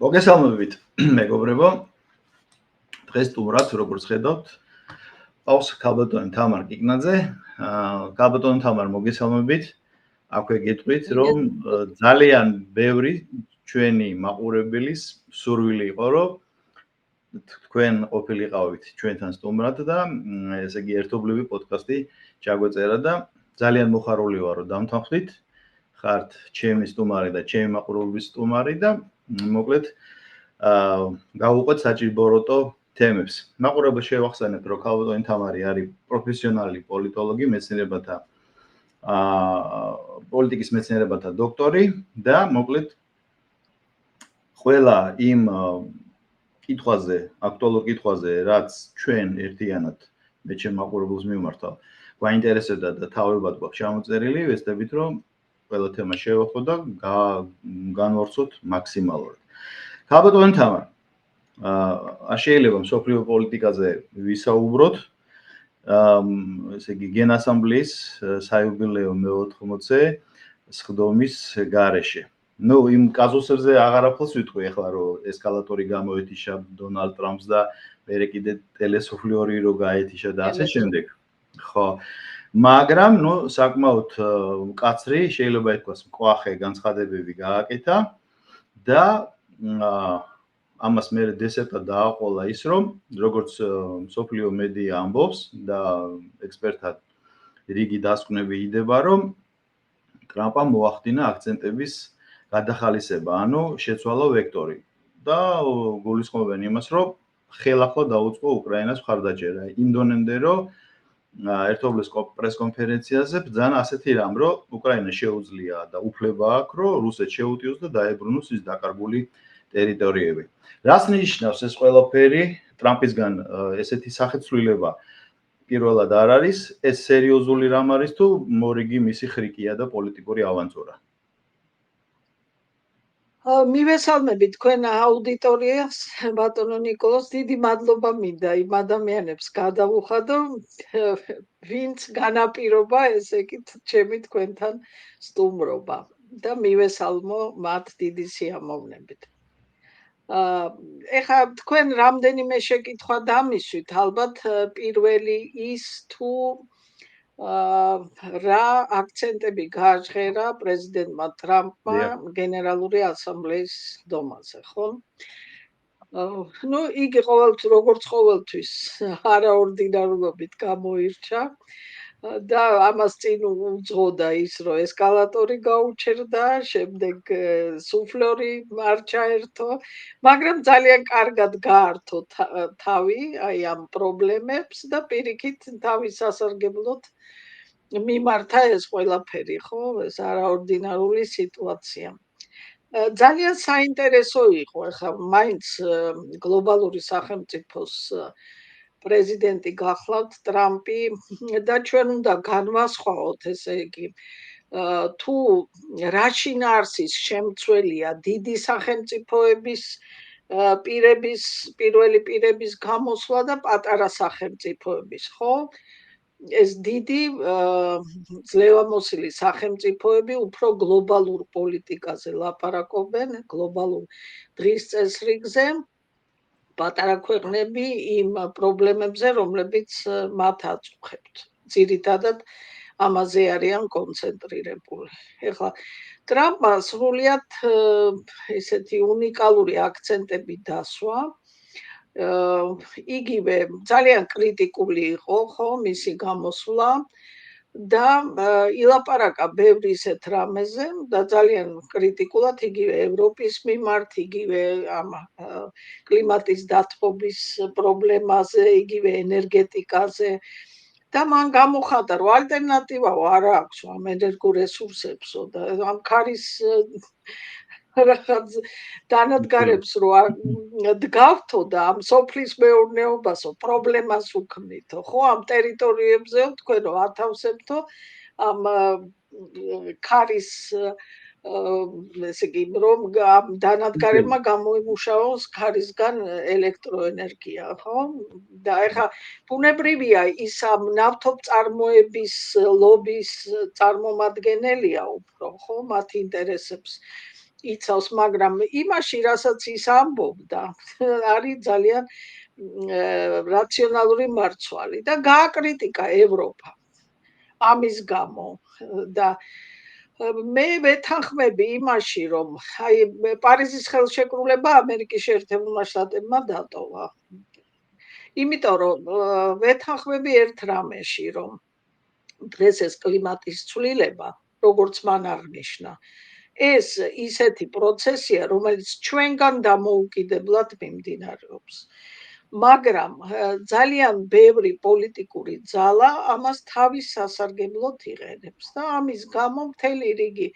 მოგესალმებით, მეგობრებო. დღეს სტუმრად, როგორც ხედავთ, ყავს ქალბატონი თამარ კიკნაძე. ქალბატონი თამარ, მოგესალმებით. აქვე გეტყვით, რომ ძალიან ბევრი ჩვენი მაყურებლის სურვილი იყო, რომ თქვენ ყოფილიყავით ჩვენთან სტუმრად და ესე იგი ერთობლივი პოდკასტი ჩაგვეწერა და ძალიან მოხარული ვარ, რომ დამთანხმდით. ხართ ჩემი სტუმარი და ჩემი მაყურებლის სტუმარი და მოკლედ გავუყვეთ საჭიროებო თემებს. მაყურებელს შევახსენებ, რომ ქალბატონი თამარი არის პროფესიონალი პოლიტოლოგი, მეცნიერებათა პოლიტიკის მეცნიერებათა დოქტორი და მოკლედ ყველა იმ კითხვაზე, აქტუალურ კითხვაზე, რაც ჩვენ ერთიანად მე ჩემ მაყურებელს მიმართავ, გვაინტერესებდა და თავებად გვაქვს ჩამოწერილი, ვეცდებით, რომ ყველა თემა შევხვდეთ და განვავრცოთ მაქსიმალურად. ქალბატონი თამარ, შეიძლება მსოფლიო პოლიტიკაზე ვისაუბროთ. ესე იგი გენასამბლეის საიუბილეო მე-80 სხდომის გარეშე. ნუ იმ კაზუსებზე აღარაფერს ვიტყვი ახლა, რომ ესკალატორი გამოეთიშა დონალდ ტრამპს და მერე კიდე ტელესუფლიორი რო გაეთიშა და ასე შემდეგ. ხო. მაგრამ ნუ საკმაოდ მკაცრი, შეიძლება ითქვას, მკვახე განცხადებები გააკეთა და ამას მერე დესერტად დააყოლა ის, რომ როგორც მსოფლიო მედია ამბობს და ექსპერტთა რიგი დასკვნები იდება, რომ ტრამპამ მოახდინა აქცენტების გადახალისება, ანუ შეცვალა ვექტორი და გულისხმობენ იმას, რომ ხელახლა დაუწყო უკრაინას მხარდაჭერა. იმდონემდე, რომ ერთობლივ პრესკონფერენციაზე ბრძანა ასეთი რამ, რომ უკრაინას შეუძლია და უფლება აქვს, რომ რუსეთს შეუტიოს და დაებრუნოს ის დაკარგული ტერიტორიები. რას ნიშნავს ეს ყველაფერი ტრამპისგან ესეთი სახეცვლილება პირველად არ არის, ეს სერიოზული რამ არის თუ მორიგი მისი ხრიკია და პოლიტიკური ავანტურა? მივესალმები თქვენ აუდიტორიას, ბატონო ნიკოლოზ, დიდი მადლობა მინდა იმ ადამიანებს გადავუხადო, ვინც განაპირობა ესე იგი ჩემი თქვენთან სტუმრობა და მივესალმო მათ დიდი სიამოვნებით. ეხლა თქვენ რამდენიმე შეკითხვა დამისვით, ალბათ პირველი ის თუ რა აქცენტები გააჟღერა პრეზიდენტმა ტრამპმა გენერალური ასამბლეის სხდომაზე, ხო? ნუ იგი როგორც ყოველთვის არაორდინარულობით გამოირჩა და ამას წინ უძღოდა ის, რომ ესკალატორი გაუჩერდა, შემდეგ სუფლორი არ ჩაერთო, მაგრამ ძალიან კარგად გაართო თავი აი ამ პრობლემებს და პირიქით თავის სასარგებლოდ მიმართა ეს ყველაფერი, ხო? ეს არაორდინარული სიტუაცია. ძალიან საინტერესო იყო, ახლა მაინც გლობალური სახელმწიფოს პრეზიდენტი გახლავთ ტრამპი და ჩვენ უნდა განვასხვაოთ, ესე იგი, თუ რა შინაარსის შემცველია დიდი სახელმწიფოების პირველი პირების გამოსვლა და პატარა სახელმწიფოების, ხო? ეს დიდი ძლევამოსილი სახელმწიფოები უფრო გლობალურ პოლიტიკაზე ლაპარაკობენ, გლობალურ დღის წესრიგზე, პატარა ქვეყნები იმ პრობლემებზე, რომლებიც მათ აწუხებთ. ძირითადად ამაზე არიან კონცენტრირებული. ეხლა ტრამპმა სრულიად ესეთი უნიკალური აქცენტები დასვა. იგივე ძალიან კრიტიკული იყო, ხო, მისი გამოსვლა და ილაპარაკა ბევრი ისეთ რამეზე და ძალიან კრიტიკულად იგივე ევროპის მიმართ, იგივე ამ კლიმატის დათბობის პრობლემაზე, იგივე ენერგეტიკაზე და მან გამოხატა, რომ ალტერნატივა არ აქვს ამ ენერგორესურსებსო და ამ ქარის რაღაც დანადგარებს რო დგავთო და ამ სოფლის მეურნეობასო პრობლემას უქმნითო, ხო, ამ ტერიტორიებზე თქვენ რო ათავსებთო ამ ქარის ესე იგი რომ დანადგარებმა გამოიმუშაოს ქარისგან ელექტროენერგია, ხო? და ეხლა ბუნებრივია ის ამ ნავთობწარმოების ლობის წარმომადგენელია უფრო, ხო, მათ ინტერესებს იცავს, მაგრამ იმაში, რასაც ის ამბობდა, არის ძალიან რაციონალური მარცვალი და გააკრიტიკა ევროპა ამის გამო და მე ვეთანხმები იმაში, რომ აი პარიზის ხელშეკრულება ამერიკის შეერთებულმა შტატებმა დატოვა. იმიტომ რომ ვეთანხმები ერთ რამეში, რომ დღეს ეს კლიმატის ცვლილება, როგორც მან აღნიშნა, ეს ისეთი პროცესია, რომელიც ჩვენგან დამოუკიდებლად მიმდინარეობს. მაგრამ ძალიან ბევრი პოლიტიკური ძალა ამას თავის სასარგებლოდ იყენებს და ამის გამო მთელი რიგი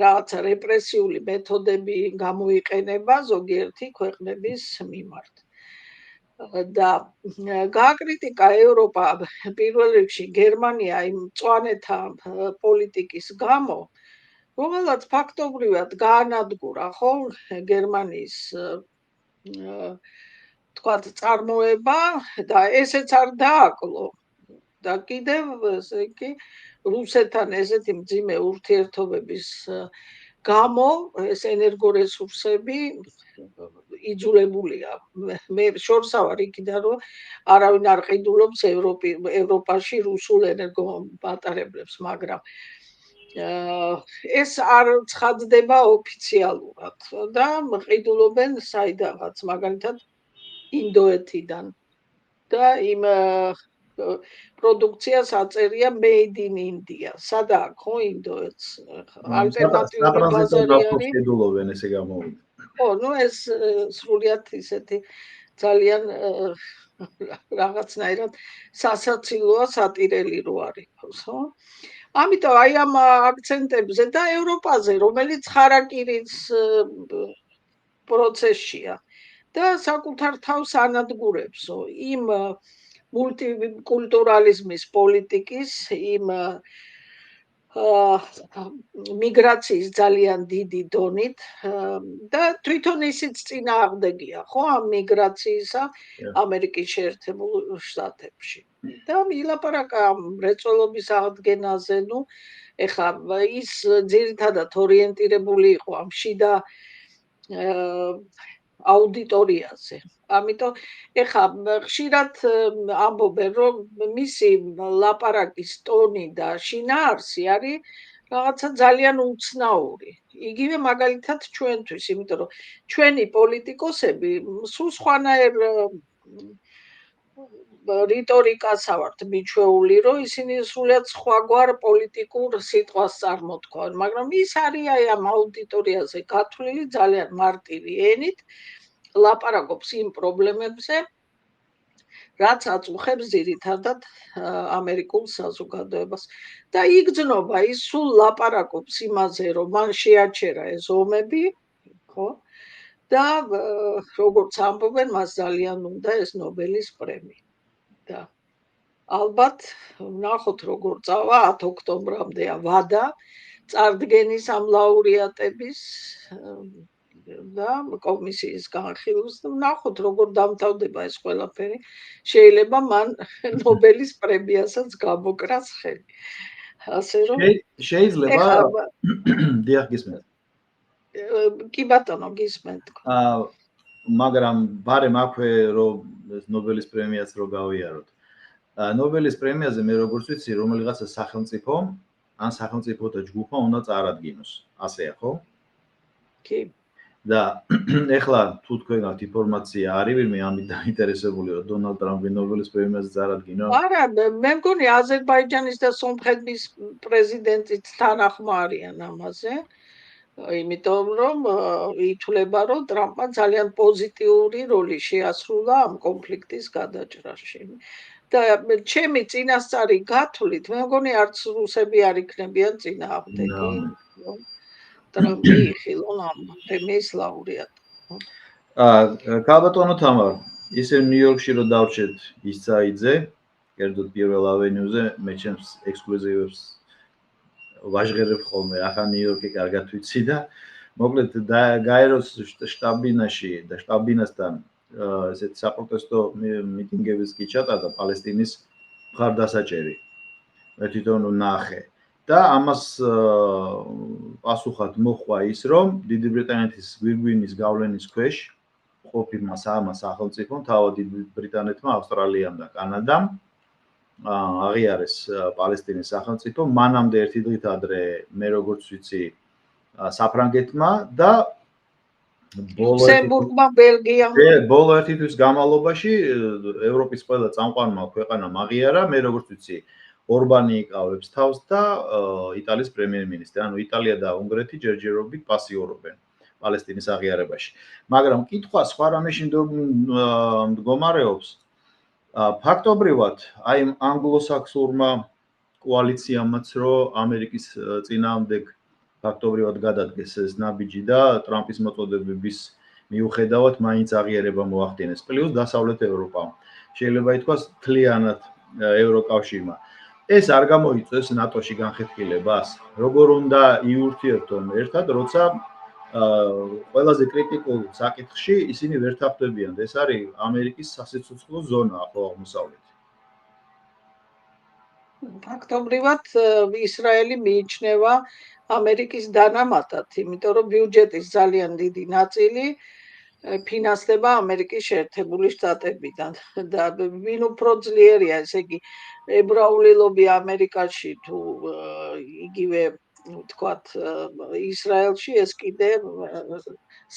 რაღაცა რეპრესიული მეთოდები გამოიყენება ზოგიერთი ქვეყნების მიმართ. და გააკრიტიკა ევროპა პირველ რიგში გერმანია იმ მწვანეთა პოლიტიკის გამო, რომელაც ფაქტობრივად გაანადგურა ხო გერმანიის თქვათ წარმოება და ესეც არ დააკლო და კიდევ ესე იგი რუსეთთან ესეთი მძიმე ურთიერთობების გამო ეს ენერგორესურსები იძულებულია. მე შორსა ვარ იქიდან, რომ არავინ არ ყიდულობს ევროპაში რუსულ ენერგომატარებლებს, მაგრამ ეს არ ცხადდება ოფიციალურად და ყიდულობენ საიდანაც, მაგალითად ინდოეთიდან და იმ პროდუქციას აწერია made in India. სადაა ხო ინდოეთს? ალტერნატიული ბაზარი არის. ყიდულობენ ესე გამოვიდა. ხო, ნუ ეს სრულიად ისეთი ძალიან რაღაცნაირად სასაცილოა, სატირელი რო არ იყოს, ხო? ამიტომ აი ამ აქცენტებზე და ევროპაზე, რომელიც ხარაკირის პროცესშია და საკუთარ თავს ანადგურებს იმ მულტიკულტურალიზმის პოლიტიკის, იმ მიგრაციის ძალიან დიდი დონით და თვითონ ისიც წინააღმდეგია ხო ამ მიგრაციისა ამერიკის შეერთებულ შტატებში. და ილაპარაკა მრეწველობის აღდგენაზე, ნუ ეხლა ის ძირითადად ორიენტირებული იყო ამ შიდა აუდიტორიაზე. ამიტომ ეხლა ხშირად ამბობენ, რომ მისი ლაპარაკის ტონი და შინაარსი არის რაღაცა ძალიან უცნაური. იგივე მაგალითად ჩვენთვის, იმიტომ რომ ჩვენი პოლიტიკოსები სულ სხვანაირ რიტორიკას ავართ მიჩვეული, რომ ისინი სრულიად სხვაგვარ პოლიტიკურ სიტყვას წარმოთქვან, მაგრამ ის არის აი ამ აუდიტორიაზე გათვლილი ძალიან მარტივი ენით, ლაპარაკობს იმ პრობლემებზე, რაც აწუხებს ძირითადად ამერიკულ საზოგადოებას. და იგრძნობა, ის სულ ლაპარაკობს იმაზე, რომ მან შეაჩერა ეს ომები, ხო? და როგორც ამბობენ, მას ძალიან უნდა ეს ნობელის პრემია. და ალბათ ვნახოთ როგორ წავა 10 ოქტომბრამდეა ვადა წარდგენის ამ ლაურეატების და კომისიის განხილვის და ვნახოთ როგორ დამთავრდება ეს ყველაფერი. შეიძლება მან ნობელის პრემიასაც გამოკრას ხელი. ასე რომ შეიძლება დიახ გისმენთ. კი ბატონო გისმენთ. მაგრამ ბარემ აქვე რომ ნობელის პრემიას რო გავიაროთ. ნობელის პრემიაზე მე როგორც ვიცი, რომელიღაცა სახელმწიფო ან სახელმწიფოთა ჯგუფმა უნდა წარადგინოს. ასეა, ხო? კი. და ეხლა თუ თქვენ გაქვთ ინფორმაცია, არის ვინმე ამით დაინტერესებული, რომ დონალდ ტრამპი ნობელის პრემიაზე წარადგინო? არა, მე მგონი აზერბაიჯანის და სომხეთის პრეზიდენტიც თანახმა არიან ამაზე. იმიტომ რომ ითვლება, რომ ტრამპმა ძალიან პოზიტიური როლი შეასრულა ამ კონფლიქტის გადაჭრაში. და ჩემი წინასწარი გათვლით, მე მგონი არც რუსები არ იქნებიან წინააღმდეგი. ტრამპი იხილონ ამ პრემიის ლაურეატი. ქალბატონო თამარ, ისე ნიუ-იორკში რო დავრჩეთ ისაიძე, კერძოდ პირველ ავენიუზე, მე ჩემს ექსკლუზივებს ვაჟღერებ ხოლმე, ახლა ნიუ-იორკი კარგად ვიცი და მოკლედ გაეროს შტაბ-ბინაში და შტაბ-ბინასთან ესეთ საპროტესტო მიტინგებიც კი ჩატარდა პალესტინის მხარდასაჭერი. მე თვითონ ვნახე. და ამას პასუხად მოხდა ის, რომ დიდი ბრიტანეთის გვირგვინის გავლენის ქვეშ ყოფილმა სახელმწიფომ, თავად დიდი ბრიტანეთმა, ავსტრალიამ და კანადამ აღიარეს პალესტინის სახელმწიფო, მანამდე ერთი დღით ადრე მე როგორც ვიცი საფრანგეთმა და ლუქსემბურგმა, ბელგიამ. ბოლო ერთი თვის განმავლობაში ევროპის ყველა წამყვანმა ქვეყანამ აღიარა, მე როგორც ვიცი, ორბანი იკავებს თავს და იტალიის პრემიერ-მინისტრი. ანუ იტალია და უნგრეთი ჯერჯერობით პასიურობენ პალესტინის აღიარებაში. მაგრამ კითხვა სხვა რამეში მდგომარეობს. ფაქტობრივად, აი ანგლოსაქსურმა კოალიციამაც რო ამერიკის წინააღმდეგ ფაქტობრივად გადადგეს ეს ნაბიჯი და ტრამპის მოწოდებების მიუხედავად მაინც აღიარება მოახდინეს. პლუს დასავლეთ ევროპამ. შეიძლება ითქვას მთლიანად ევროკავშირმა. ეს არ გამოიწვევს ნატოში განხეთქილებას. როგორ უნდა იურთიერთონ ერთად, როცა ყველაზე კრიტიკულ საკითხში ისინი ვერ თაფდებიან. ეს არის ამერიკის სასიცოცხლო ზონა ახლო აღმოსავლეთი. ფაქტობრივად ისრაელი მიიჩნევა ამერიკის დანამატად, იმიტომ რომ ბიუჯეტის ძალიან დიდი ნაწილი ფინანსდება ამერიკის შეერთებული შტატებიდან და ვინ უფრო ძლიერია, ესე იგი ებრაული ლობი ამერიკაში თუ იგივე ვთქვათ ისრაელში ეს კიდე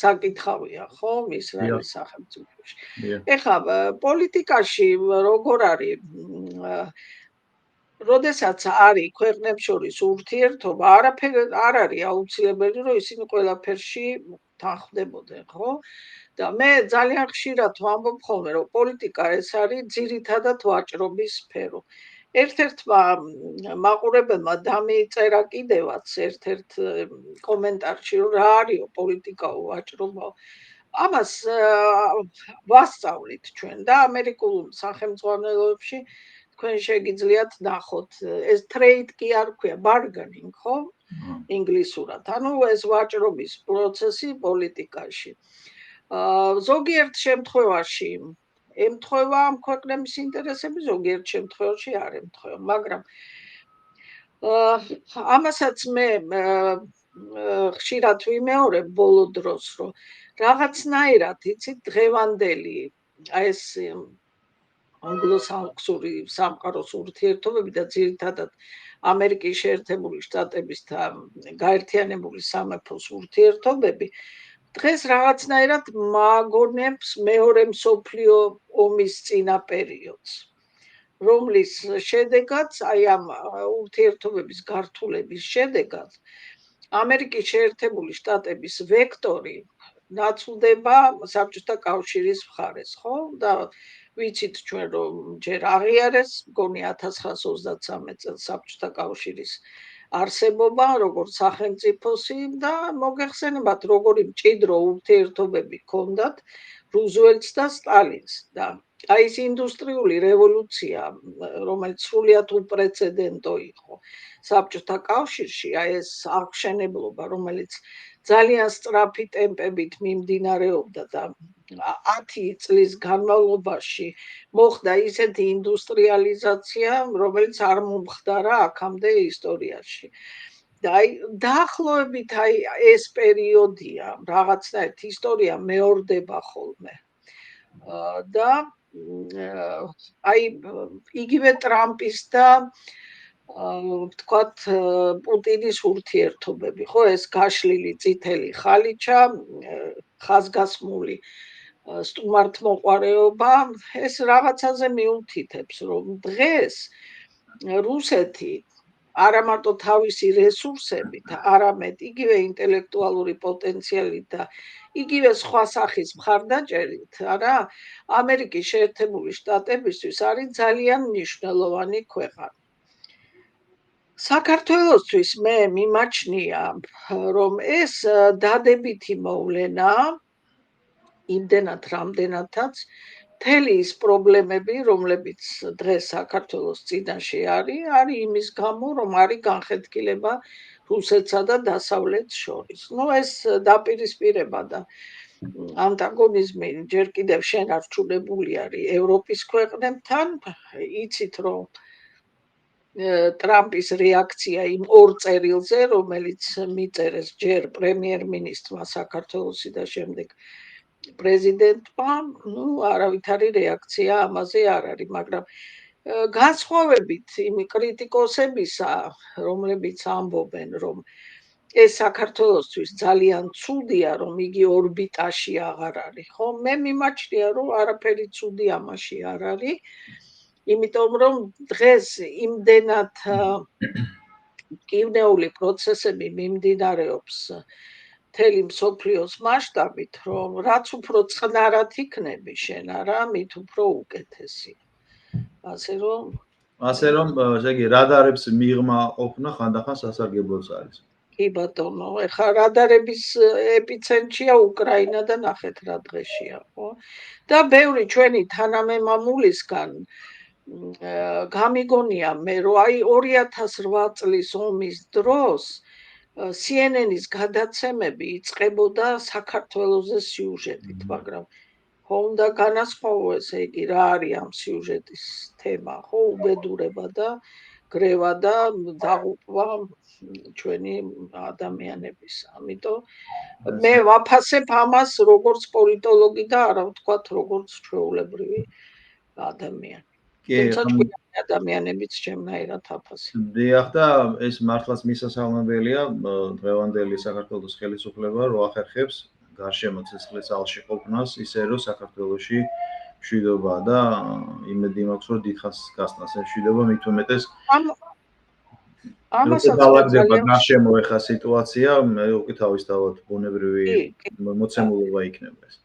საკითხავია, ხო, ისრაელის სახელმწიფოში. ეხლა პოლიტიკაში როგორ არის როდესაც არის ქვეყნებს შორის ურთიერთობა, არაფერი არ არის აუცილებელი, რომ ისინი ყველაფერში თანხმდებოდნენ, ხო? და მე ძალიან ხშირად ვამბობ ხოლმე, რომ პოლიტიკა ეს არის ძირითადად ვაჭრობის სფერო. ერთ-ერთმა მაყურებელმა დამიწერა კიდევაც ერთ-ერთ კომენტარში, რომ რა არის პოლიტიკაო ვაჭრობაო. ამას ვასწავლით ჩვენ და ამერიკულ სახელმძღვანელოებში თქვენ შეგიძლიათ ნახოთ, ეს trade კი არ ქვია, bargaining, ხო? ინგლისურად. ანუ ეს ვაჭრობის პროცესი პოლიტიკაში. ზოგიერთ შემთხვევაში ემთხვევა ამ ქვეყნების ინტერესები, ზოგიერთ შემთხვევაში არ ემთხვევა, მაგრამ ამასაც მე ხშირად ვიმეორებ ბოლო დროს, რომ რაღაცნაირად, იცით, დღევანდელი ეს ანგლო-საქსონური სამყაროს ურთიერთობები და ძირითადად ამერიკის შეერთებული შტატების და გაერთიანებული სამეფოს ურთიერთობები დღეს რაღაცნაირად მაგონებს მეორე მსოფლიო ომის წინა პერიოდს, რომლის შედეგად, აი ამ ურთიერთობების გართულების შედეგად ამერიკის შეერთებული შტატების ვექტორი ნაცვლდება საბჭოთა კავშირის მხარეს, ხო? და ვიცით ჩვენ რომ ჯერ აღიარეს, მგონი 1923 წელს საბჭოთა კავშირის არსებობა, როგორც სახელმწიფოსი და მოგეხსენებათ, როგორი მჭიდრო ურთიერთობები ჰქონდათ რუზველტს და სტალინს და აი ეს ინდუსტრიული რევოლუცია, რომელიც სრულიად უპრეცედენტო იყო საბჭოთა კავშირში, აი ეს აღშენებლობა, რომელიც ძალიან სწრაფი ტემპებით მიმდინარეობდა და 10 წლის განმავლობაში მოხდა ისეთი ინდუსტრიალიზაცია, რომელიც არ მომხდარა აქამდე ისტორიაში. და აი დაახლოებით აი ეს პერიოდია, რაღაცნაირად ისტორია მეორდება ხოლმე. და აი იგივე ტრამპის და ვთქვათ პუტინის ურთიერთობები, ხო, ეს გაშლილი წითელი ხალიჩა, ხაზგასმული სტუმართმოყვარეობა, ეს რაღაცაზე მიუთითებს, რომ დღეს რუსეთი არა მარტო თავისი რესურსებით, არამედ იგივე ინტელექტუალური პოტენციალით და იგივე სხვა სახის მხარდაჭერით, არა, ამერიკის შეერთებული შტატებისთვის არის ძალიან მნიშვნელოვანი ქვეყანა. საქართველოსთვის მე მიმაჩნია, რომ ეს დადებითი მოვლენა იმდენად რამდენადაც მთელი ის პრობლემები, რომლებიც დღეს საქართველოს წინაშე არის იმის გამო, რომ არის განხეთქილება რუსეთსა და დასავლეთს შორის. ნუ ეს დაპირისპირება და ანტაგონიზმი ჯერ კიდევ შენარჩუნებული არის ევროპის ქვეყნებთან, იცით რომ ტრამპის რეაქცია იმ ორ წერილზე, რომელიც მიწერეს ჯერ პრემიერ-მინისტრმა საქართველოსი და შემდეგ პრეზიდენტმა, არავითარი რეაქცია ამაზე არ არის, მაგრამ განსხვავებით იმ კრიტიკოსებისა, რომლებიც ამბობენ, რომ ეს საქართველოსთვის ძალიან ცუდია, რომ იგი ორბიტაში აღარ არის, ხო? მე მიმაჩნია, რომ არაფერი ცუდი ამაში არ არის, იმიტომ რომ დღეს იმდენად მტკივნეული პროცესები მიმდინარეობს მთელი მსოფლიოს მასშტაბით, რომ რაც უფრო წყნარად იქნები შენ არა, მით უფრო უკეთესია. ასე რომ ესე იგი რადარებს მიღმა ყოფნა ხანდახან სასარგებლოც არის. კი ბატონო, ეხლა რადარების ეპიცენტრია უკრაინა და ნახეთ რა დღეშია, ხო? და ბევრი ჩვენი თანამემამულისგან გამიგონია მე, რომ აი 2008 წლის ომის დროს CNN-ის გადაცემები იწყებოდა საქართველოზე სიუჟეტით, მაგრამ ხო უნდა განასხვავო ესე იგი რა არის ამ სიუჟეტის თემა, ხო, უბედურება და გრევა და დაღუპვა ჩვენი ადამიანების. ამიტომ მე ვაფასებ ამას როგორც პოლიტოლოგი და არა ვთქვათ როგორც ჩვეულებრივი ადამიანი. თუმცა ჩვენი ადამიანებიც ჩემნაირად აფასებ. დიახ და ეს მართლაც მისასალმებელია დღევანდელი საქართველოს ხელისუფლება რო ახერხებს გარშემო ცეცხლის ალში ყოფნას, ისე რომ საქართველოში მშვიდობა და იმედი მაქვს რომ დიდხანს გასტანს ეს მშვიდობა, მით უმეტეს ამასაც ძალაგდება გარშემო ეხა სიტუაცია, მე უკვე თავისთავად ბუნებრივი მოცემულობა იქნება ეს.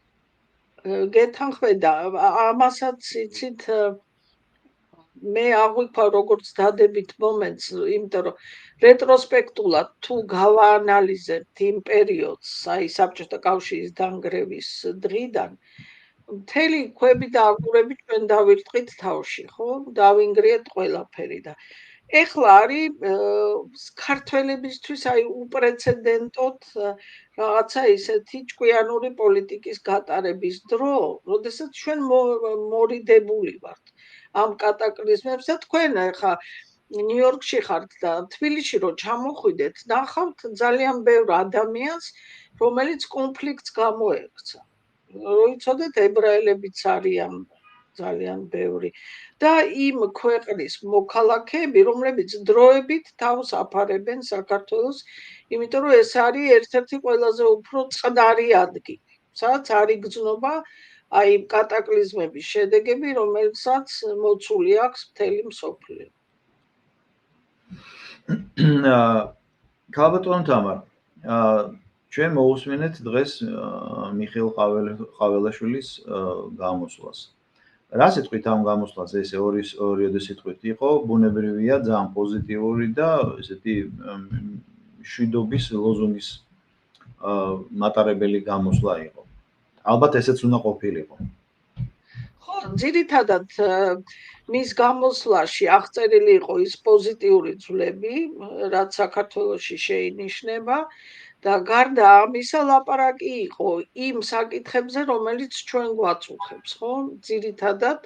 გეთანხმდა, ამასაც იცით მე აღვიქვა როგორც დადებით მომენტს, იმიტომ რომ რეტროსპექტულად თუ გავაანალიზებთ იმ პერიოდს, აი საბჭოთა კავშირის დანგრევის დღიდან, მთელი ქვები და აგურები ჩვენ დავირტყით თავში, ხო? დავინგრიეთ ყველაფერი და ეხლა არის ქართველებისთვის აი უპრეცედენტოდ რაღაცა ისეთი ჭკვიანური პოლიტიკის გატარების დრო, როდესაც ჩვენ მორიდებული ვართ ამ კატაკლიზმებს და თქვენ ახლა ნიუ-იორკში ხართ და თბილისში რო ჩამოხვიდეთ, ნახავთ ძალიან ბევრ ადამიანს, რომელიც კონფლიქტს გამოექცა. როიცოდეთ ებრაელებიც არიან ძალიან ბევრი და იმ ქვეყნის მოქალაქეები, რომლებიც დროებით თავს აფარებენ საქართველოს, იმიტომ რომ ეს არის ერთ-ერთი ყველაზე უფრო წყნარი ადგილი, სადაც არ იგრძნობა აი კატაკლიზმების შედეგები, რომელსაც მოცული აქვს მთელი მსოფლიო. ქალბატონ თამარ, ჩვენ მოусმინეთ დღეს მიხეილ ყაველაშვილის გამოსვლას. რა სიტყვით ამ გამოსვლას ეს ორიოდე სიტყვით იყო, ბუნებრივია, ძალიან პოზიტიური და ესეთი მშვიდობის ლოზუნგის მატარებელი გამოსვლა იყო. ალბათ ესეც უნდა ყოფილიყო. ხო, ძირითადად მის გამოსვლაში აღწერილი იყო ის პოზიტიური ძვლები, რაც საქართველოში შეინიშნება და გარდა ამისა ლაპარაკი იყო იმ საკითხებზე, რომელიც ჩვენ გვაწუხებს, ხო? ძირითადად,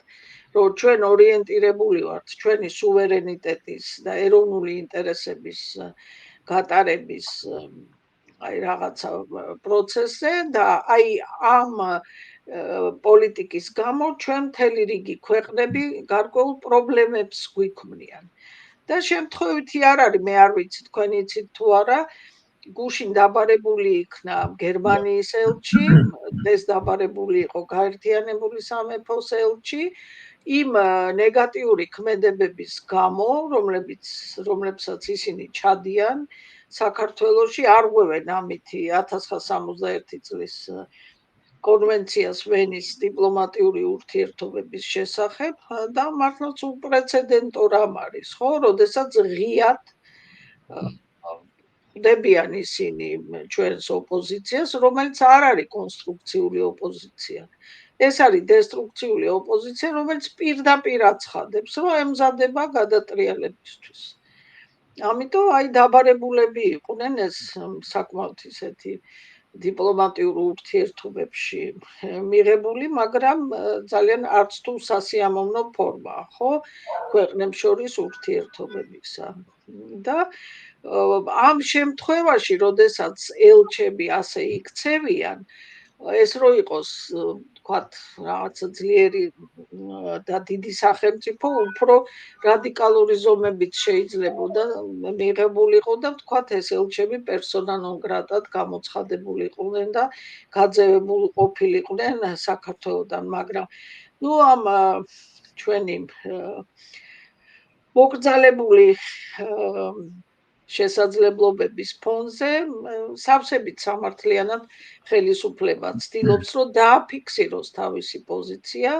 რომ ჩვენ ორიენტირებული ვართ ჩვენი სუვერენიტეტის და ეროვნული ინტერესების გატარების აი რაღაცა პროცესზე და აი ამ პოლიტიკის გამო ჩვენ მთელი რიგი ქვეყნები გარკვეულ პრობლემებს გვიქმნიან. და შემთხვევითი არ არის, მე არ ვიცი თქვენ იცით თუ არა, გუშინ დაბარებული იქნა გერმანიის ელჩი, ეს დაბარებული იყო გაერთიანებული სამეფოს ელჩი, იმ ნეგატიური ქმედებების გამო, რომლებსაც ისინი ჩადიან საქართველოში, არღვევენ ამითი 1961 წლის კონვენციას ვენის დიპლომატიური ურთიერთობების შესახებ და მართლაც უპრეცედენტო რამ არის, ხო, როდესაც ღიად ხვდებიან ისინი ჩვენს ოპოზიციას, რომელიც არ არის კონსტრუქციული ოპოზიცია. ეს არის დესტრუქციული ოპოზიცია, რომელიც პირდაპირ აცხადებს, რომ ემზადება გადატრიალებისთვის. ამიტომ აი დაბარებულები იყვნენ ეს საკმაოდ ისეთი დიპლომატიურ ურთიერთობებში მიღებული, მაგრამ ძალიან არც თუ სასიამოვნო ფორმაა, ხო? ქვეყნებს შორის ურთიერთობებისა. და ამ შემთხვევაში, როდესაც ელჩები ასე იქცევიან, ეს რო იყოს, ვთქვათ, რაღაცა ძლიერი და დიდი სახელმწიფო, უფრო რადიკალური ზომებით შეიძლებოდა მიღებულიყო და ვთქვათ, ეს ელჩები პერსონა ნონ გრატად გამოცხადებულიყვნენ და გაძევებული ყოფილიყვნენ საქართველოდან, მაგრამ ამ ჩვენი მოკრძალებული შესაძლებლობების ფონზე სავსებით სამართლიანად ხელისუფლება ცდილობს, რომ დააფიქსიროს თავისი პოზიცია,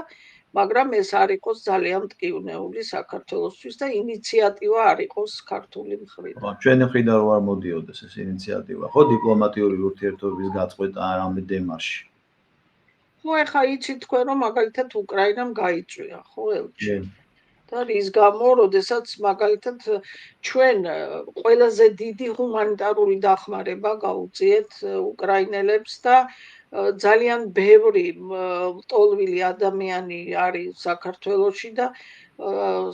მაგრამ ეს არ იყოს ძალიან მტკივნეული საქართველოსთვის და ინიციატივა არ იყოს ქართული მხრიდან. ჩვენი მხრიდან რო არ მოდიოდეს ეს ინიციატივა, ხო, დიპლომატიური ურთიერთობების გაწყვეტა ამ დემარში. ხო, ეხა იცით თქვენ, რომ მაგალითად უკრაინამ გაიწვია, ხო, ელჩი. და რის გამო, როდესაც მაგალითად ჩვენ ყველაზე დიდი ჰუმანიტარული დახმარება გავუწიეთ უკრაინელებს და ძალიან ბევრი ლტოლვილი ადამიანი არის საქართველოში და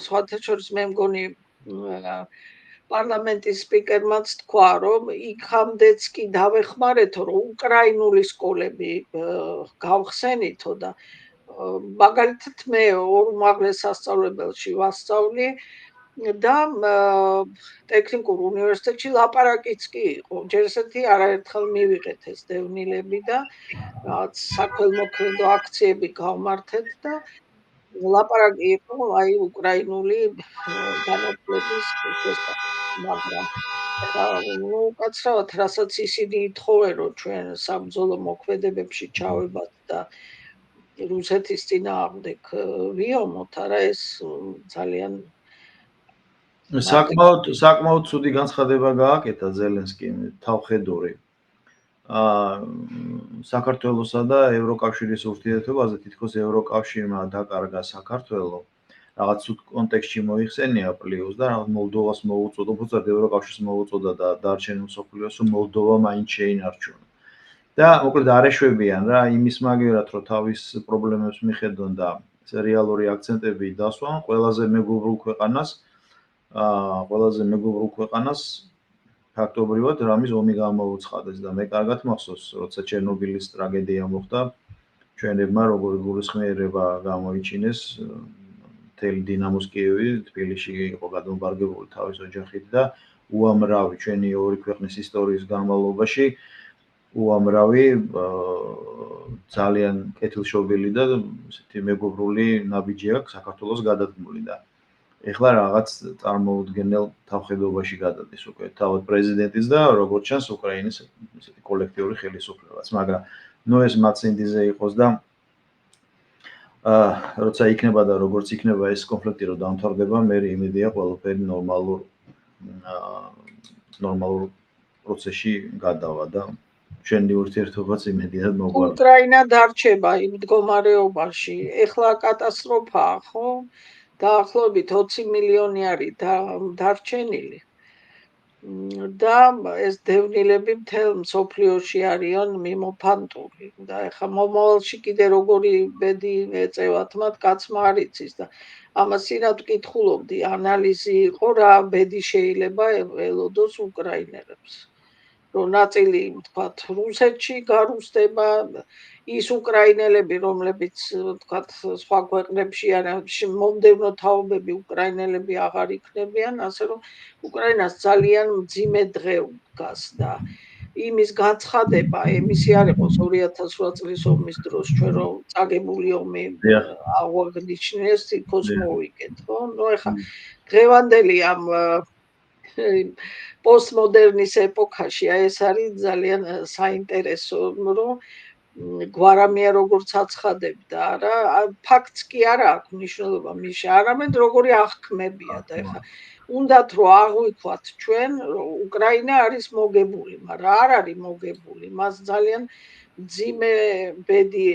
სხვათა შორის მე მგონი პარლამენტის სპიკერმაც თქვა, რომ იქამდეც კი დავეხმარეთო, რომ უკრაინული სკოლები გავხსენითო და მაგალითად მე უმაღლეს სასწავლებელში ვასწავლი და ტექნიკურ უნივერსიტეტში ლაპარაკიც კი იყო. ჯერ ესეთი არაერთხელ მივიღეთ ეს დევნილები და რაღაც საქველმოქმედო აქციები გავმართეთ და ლაპარაკი იყო აი უკრაინული განათლების შესახებ, მაგრამ უკაცრავად, რასაც ისინი ითხოვენ, რომ ჩვენ საბრძოლო მოქმედებებში ჩავებათ და რუსეთის წინააღმდეგ ვიომოთ, არა ეს ძალიან საკმაოდ ცუდი განცხადება გააკეთა ზელენსკიმ, თავხედური. საქართველოსა და ევროკავშირის ურთიერთობაზე თითქოს ევროკავშირმა დაკარგა საქართველო, რაღაც ცუდ კონტექსტში მოიხსენია პლიუს და რაღაც მოლდოვას მოუწოდა, უბრალოდ ევროკავშირს მოუწოდა და დარჩენილ მსოფლიოს, რომ მოლდოვა მაინც შეინარჩუნა. და მოკლედ არ ეშვებიან რა იმის მაგერად, რომ თავის პრობლემებს მიხედონ და რეალური აქცენტები დასვან ყველაზე მეგობრულ ქვეყანას ფაქტობრივად რამის ომი გამოუცხადეს და მე კარგად მახსოვს, როცა ჩერნობილის ტრაგედია მოხდა, ჩვენებმა როგორი გულისხმიერება გამოიჩინეს, მთელი დინამოს კიევი თბილისში იყო გადამბარგებული თავის ოჯახით და უამრავი ჩვენი ორი ქვეყნის ისტორიის განმავლობაში უამრავი ძალიან კეთილშობილი და ესეთი მეგობრული ნაბიჯი აქვს საქართველოს გადადგმული და ეხლა რაღაც წარმოუდგენელ თავხედობაში გადადის უკვე თავად პრეზიდენტის და როგორც ჩანს უკრაინის ესეთი კოლექტიური ხელისუფლებაც, მაგრამ ეს მაცინდიზე იყოს და როცა იქნება და როგორც იქნება ეს კონფლიქტი რომ დამთავრდება, მე იმედია ყველაფერი ნორმალურ პროცესში გადავა და ჩვენი ურთიერთობაც იმედიად მოგვარდება. უკრაინა დარჩება იმ მდგომარეობაში. ეხლა კატასტროფაა, ხო? დაახლოებით 20 მილიონი არის დარჩენილი. და ეს დევნილები მთელ მსოფლიოში არიან მიმოფანტული და ეხლა მომავალში კიდე როგორი ბედი ეწევათ მათ კაცმა არ იცის და ამას სინათ ვკითხულობდი, ანალიზი იყო რა ბედი შეიძლება ელოდოს უკრაინელებს. რომ ნაწილი, ვთქვათ, რუსეთში გარუსდება, ის უკრაინელები, რომლებიც, ვთქვათ, სხვა ქვეყნებში არიან, მომდევნო თაობები უკრაინელები აღარ იქნებიან, ასე რომ უკრაინას ძალიან მძიმე დღე დგას და იმის განცხადება, ემისი არ იყოს 2008 წლის ომის დროს, ჩვენ რომ წაგებული ომი აღვნიშნეს, იქოს მოვიგეთ, ხო? ეხლა დღევანდელი ამ პოსტმოდერნის ეპოქაში ეს არის ძალიან საინტერესო, რომ გვარამია როგორც აცხადებდა, არა, ფაქტს კი არა აქვს მნიშვნელობა მიშა, არამედ როგორი აღქმებია და ეხლა უნდათ რომ აღვიქვათ ჩვენ, რომ უკრაინა არის მოგებული, მაგრამ არ არის მოგებული, მას ძალიან მძიმე ბედი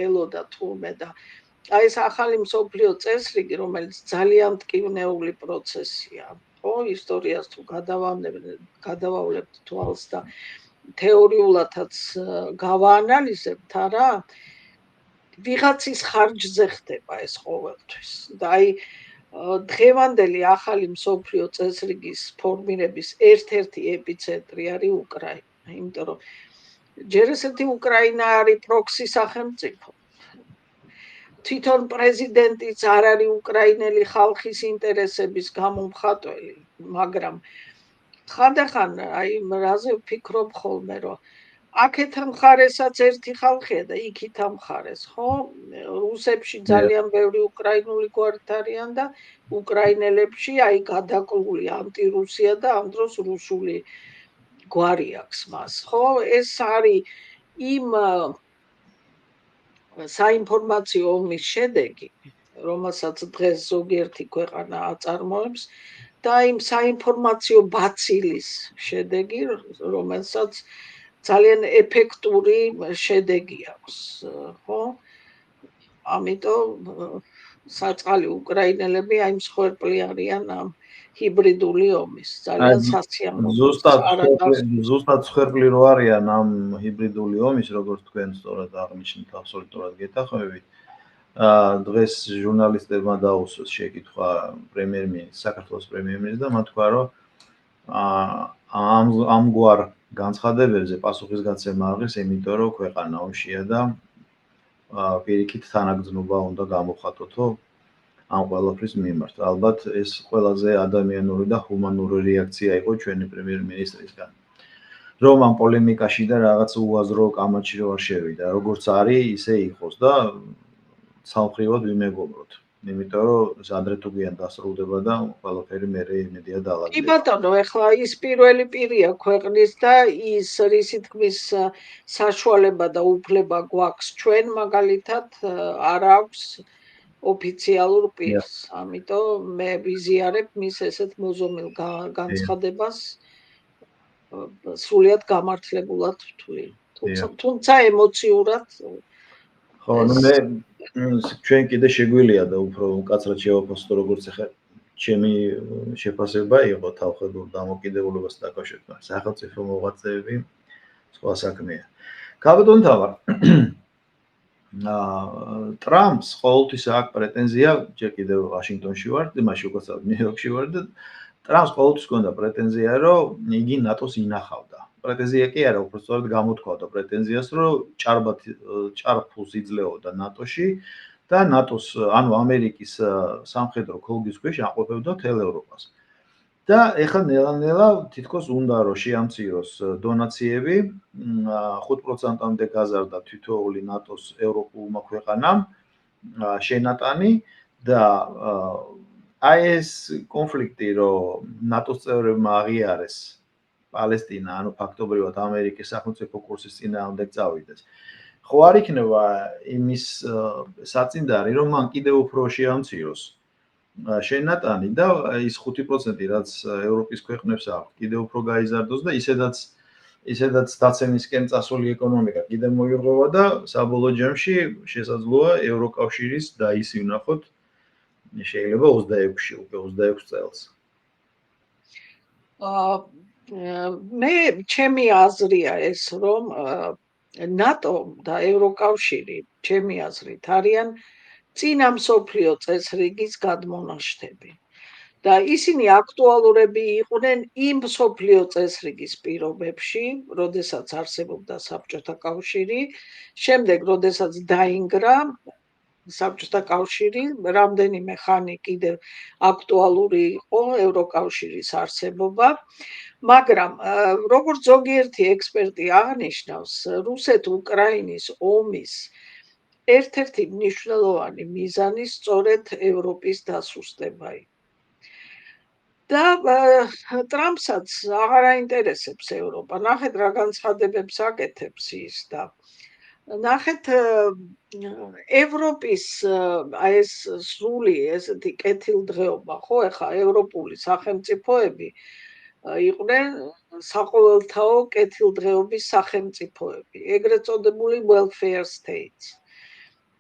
ელოდა თურმე და აი ეს ახალი მსოფლიო წესრიგი, რომელიც ძალიან მტკივნეული პროცესია, ხო, ისტორიას თუ გადავავლებთ თვალს და თეორიულადაც გავაანალიზებთ არა, ვიღაცის ხარჯზე ხდება ეს ყოველთვის. და აი დღევანდელი ახალი მსოფლიო წესრიგის ფორმირების ერთ-ერთი ეპიცენტრი არის უკრაინა, იმიტომ რომ ჯერ ესეთი უკრაინა არის პროქსი სახელმწიფო. თვითონ პრეზიდენტიც არ არის უკრაინელი ხალხის ინტერესების გამომხატველი, მაგრამ ხანდახან აი რაზე ვფიქრობ ხოლმე, რომ აქეთ მხარესაც ერთი ხალხია და იქით მხარეს, ხო? რუსებში ძალიან ბევრი უკრაინული გვარით არიან და უკრაინელებში აი გადაკლული ანტირუსია და ამ დროს რუსული გვარი აქვს მას, ხო? ეს არის იმ საინფორმაციო ომის შედეგი, რომელსაც დღეს ზოგიერთი ქვეყანა აწარმოებს და იმ საინფორმაციო ბაცილის შედეგი, რომელსაც ძალიან ეფექტური შედეგი აქვს, ხო? ამიტომ საწყალი უკრაინელები აი მსხვერპლი არიან ამ ჰიბრიდული ომის. ძალიან სასიამოვნო. ზუსტად მსხვერპლი რო არიან ამ ჰიბრიდული ომის, როგორც თქვენ სწორად აღნიშნეთ, აბსოლუტურად გეთანხმებით. დღეს ჟურნალისტებმა დაუსვეს შეკითხვა საქართველოს პრემიერ-მინისტრს და მათ თქვა, რომ ამგვარ განცხადებებზე პასუხისგაცემა აღის, იმიტომ რომ ქვეყანა ომშია და პირიქით თანაგრძნობა უნდა გამოხატოთო ამ ყველაფრის მიმართ. ალბათ ეს ყველაზე ადამიანური და ჰუმანური რეაქცია იყო ჩვენი პრემიერ-მინისტრისგან. რომ ამ პოლემიკაში და რაღაც უაზრო კამათში რო არ შევიდა, როგორც არის, ისე იყოს და ცალმხრივად ვიმეგობროთ. იმიტომ რომ ადრე თუ გვიან დასრულდება და ყველაფერი მერე იმედია დაალაგდება. კი ბატონო, ეხლა ის პირველი პირია ქვეყნის და ის რისი თქმის საშუალება და უფლება გვაქვს ჩვენ მაგალითად არ აქვს ოფიციალურ პირს. ამიტომ მე ვიზიარებ მის ესეთ მოზომილ განცხადებას სრულიად გამართლებულად ვთვლი. თუმცა ემოციურად ხო, მე ჩვენ კიდე შეგვიძლია და უფრო მკაცრად შევაფასო, როგორც ახლა ჩემი შეფასება იყო თავხედურ დამოკიდებულებას დაკავშირებით. სახელმწიფო მოღვაწეები სხვა საქმეა. კაბატონ თავარ. ტრამპს ყოველთვის აქვს პრეტენზია, ჯერ კიდევ ვაშინგტონში ვარ, იმაში უკაცრავად ნიუ-იორკში ვარ და ტრამპს ყოველთვის ჰქონდა პრეტენზია, რომ იგი ნატოს ინახავდა. პრეტენზია კი არა, უბრალოდ გამოთქვავდა პრეტენზიას, რომ ჭარბობს იძლეოდა ნატოში და ნატოს, ანუ ამერიკის სამხედრო ქოლგის ქვეშ აყოფებდა მთელ ევროპას. და ეხლა ნელა-ნელა თითქოს უნდა რომ შეამციროს დონაციები, 5%-მდე გაზარდა თითოეული ნატოს ევროპულმა ქვეყანამ შენატანი და აი ეს კონფლიქტი, რომ ნატოს წევრებმა აღიარეს პალესტინა, ანუ ფაქტობრივად ამერიკის სახელმწიფო კურსის წინააღმდეგ წავიდეს. ხო არ იქნება იმის საწინდარი, რომ მან კიდევ უფრო შეამციროს შენატანი და ის 5%, რაც ევროპის ქვეყნებს აქვს, კიდევ უფრო გაიზარდოს და ისედაც დაცემისკენ წასული ეკონომიკა კიდევ მოირღვევა და საბოლოო ჯამში შესაძლოა ევროკავშირის დაისი ვნახოთ შეიძლება 26-ში, უკვე 26 წელს. ჩემი აზრია ეს, რომ ნატო და ევროკავშირი, ჩემი აზრით, არიან წინა მსოფლიო წესრიგის გადმონაშთები. და ისინი აქტუალურები იყვნენ იმ მსოფლიო წესრიგის პირობებში, როდესაც არსებობდა საბჭოთა კავშირი, შემდეგ როდესაც დაინგრა საბჭოთა კავშირი, რამდენიმე ხანი კიდევ აქტუალური იყო ევროკავშირის არსებობა, მაგრამ როგორც ზოგიერთი ექსპერტი აღნიშნავს, რუსეთ-უკრაინის ომის ერთ-ერთი მნიშვნელოვანი მიზანი სწორედ ევროპის დასუსტება იყო. და ტრამპსაც აღარ აინტერესებს ევროპა. ნახეთ რა განცხადებებს აკეთებს ის და ნახეთ ევროპის აი ეს სრული ესეთი კეთილდღეობა, ხო, ეხა ევროპული სახელმწიფოები იყვნენ საყოველთაო კეთილდღეობის სახელმწიფოები, ეგრეთ წოდებული welfare states.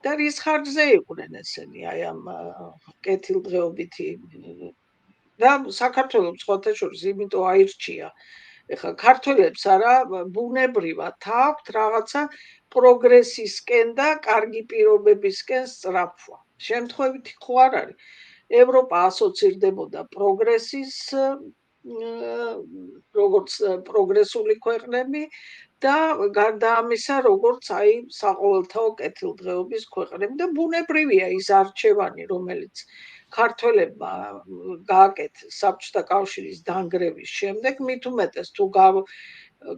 და რის ხარჯზე იყვნენ ესენი აი ამ კეთილდღეობითი და საქართველოს სხვათა შორის იმიტომ აირჩია ეხლა ქართველებს არა ბუნებრივად აქვთ რაღაცა პროგრესისკენ და კარგი პირობებისკენ სწრაფვა. შემთხვევითი ხო არ არის. ევროპა ასოცირდებოდა პროგრესის როგორც პროგრესული ქვეყნები და გარდა ამისა როგორც საყოველთაო კეთილდღეობის ქვეყნები და ბუნებრივია ის არჩევანი რომელიც ქართველებმა გააკეთეს საბჭოთა კავშირის დანგრევის შემდეგ მით უმეტეს თუ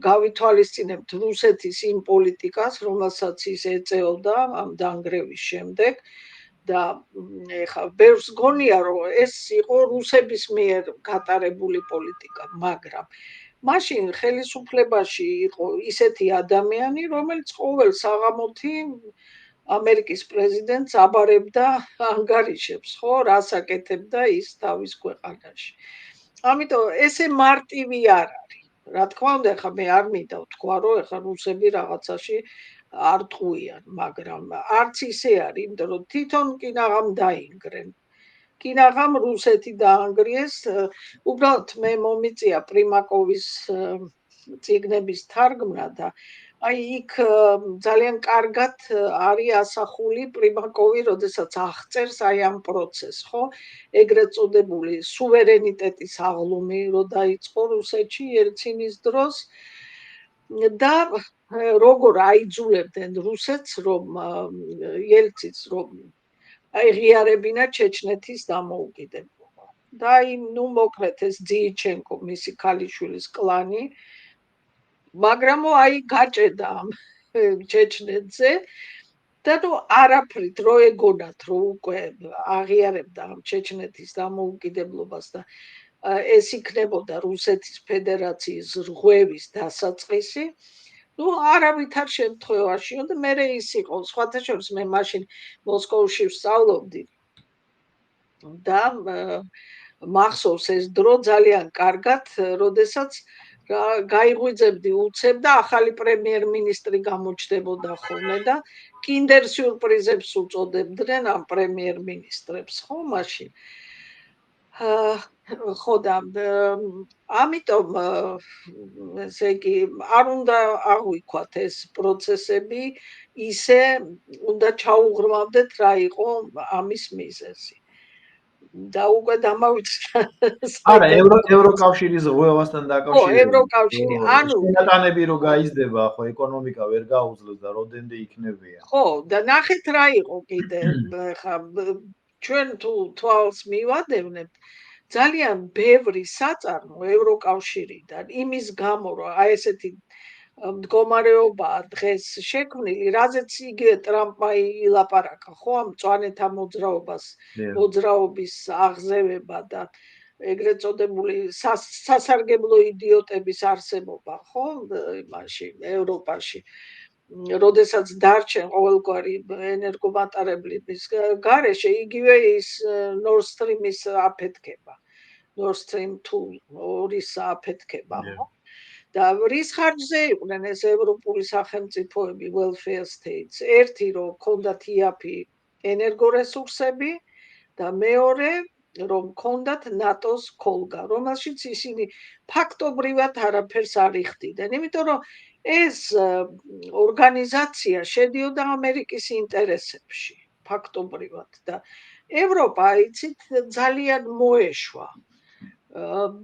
გავითვალისწინებთ რუსეთის იმ პოლიტიკას რომელსაც ის ეწეოდა ამ დანგრევის შემდეგ და ეხლა ბევრს გონია რომ ეს იყო რუსების მიერ გატარებული პოლიტიკა მაგრამ მაშინ ხელისუფლებაში იყო ისეთი ადამიანი რომელიც ყოველ საღამოთი ამერიკის პრეზიდენტს აბარებდა ანგარიშებს ხო რას აკეთებდა ის თავის ქვეყანაში ამიტომ ესე მარტივი არ არის რა თქმა უნდა ხა მე არ მინდა ვთქვა რომ ეხლა რუსები რაღაცაში არ ტყუიან მაგრამ არც ისე არის იმიტომ რომ თვითონ კინაღამ დაინგრენ კინაღამ რუსეთი დაანგრიეს უბრალოდ მე მომიწია პრიმაკოვის წიგნების თარგმნა და აი იქ ძალიან კარგად არის ასახული პრიმაკოვი როდესაც აღწერს აი ამ პროცესს ხო ეგრეთ წოდებული სუვერენიტეტის აღლუმი რო დაიწყო რუსეთში ელცინის დროს და როგორ აიძულებდნენ რუსეთს რომ ელცინს რომ აიღიარებინა ჩეჩნეთის დამოუკიდებლობა და იმ ნუ მოკლედ ეს ძიიჩენკო მისი ქალიშვილის კლანი მაგრამ აი გაჭედა ამ ჩეჩნეთზე და ნუ არაფრით რო ეგონათ რომ უკვე აღიარებდა ამ ჩეჩნეთის დამოუკიდებლობას და ეს იქნებოდა რუსეთის ფედერაციის რღვევის დასაწყისი ну არავითარ შემთხვევაში და მე ის იყო სხვათა შორის მე მაშინ მოსკოვში ვსწავლობდი და მახსოვს ეს დრო ძალიან კარგად როდესაც გაიღვიძებდი უცებ და ახალი პრემიერ-მინისტრი გამოჩნდებოდა ხოლმე და კინდერ სიურპრიზებს უწოდებდნენ ამ პრემიერ-მინისტრებს ხო მაშინ ხო და ამიტომ ესე იგი არ უნდა აღვიქვათ ეს პროცესები ისე უნდა ჩაუღრმავდეთ რა იყო ამის მიზეზი და უკვე დამავიწყდა არა ევროკავშირის ღვევასთან დაკავშირებით ხო ევროკავშირი ანუ შენატანები რო გაიზრდება ხო ეკონომიკა ვერ გაუძლებს და როდენდე იქნებიან ხო და ნახეთ რა იყო კიდე ხა ჩვენ თუ თვალს მივადევნებთ ძალიან ბევრი საწარმო ევროკავშირიდან იმის გამო რომ აი ესეთი მდგომარეობაა დღეს შექმნილი რაზეც იგივე ტრამპმა ილაპარაკა ხო ამ მწვანეთა მოძრაობის აღზევება და ეგრეთ წოდებული სასარგებლო იდიოტების არსებობა ხო იმაში ევროპაში როდესაც დარჩენ ყოველგვარი ენერგომატარებლების გარეშე იგივე ის Nord Stream-ის აფეთქება Nord Stream 2-ის აფეთქება ხო და რის ხარჯზე იყვნენ ეს ევროპული სახელმწიფოები welfare states ერთი რომ ქონდათ იაფი ენერგორესურსები და მეორე რომ ქონდათ ნატოს ქოლგა რომელშიც ისინი ფაქტობრივად არაფერს არ იხდიდნენ იმიტომ რომ ეს ორგანიზაცია შედიოდა ამერიკის ინტერესებში ფაქტობრივად და ევროპა იცით ძალიან მოეშვა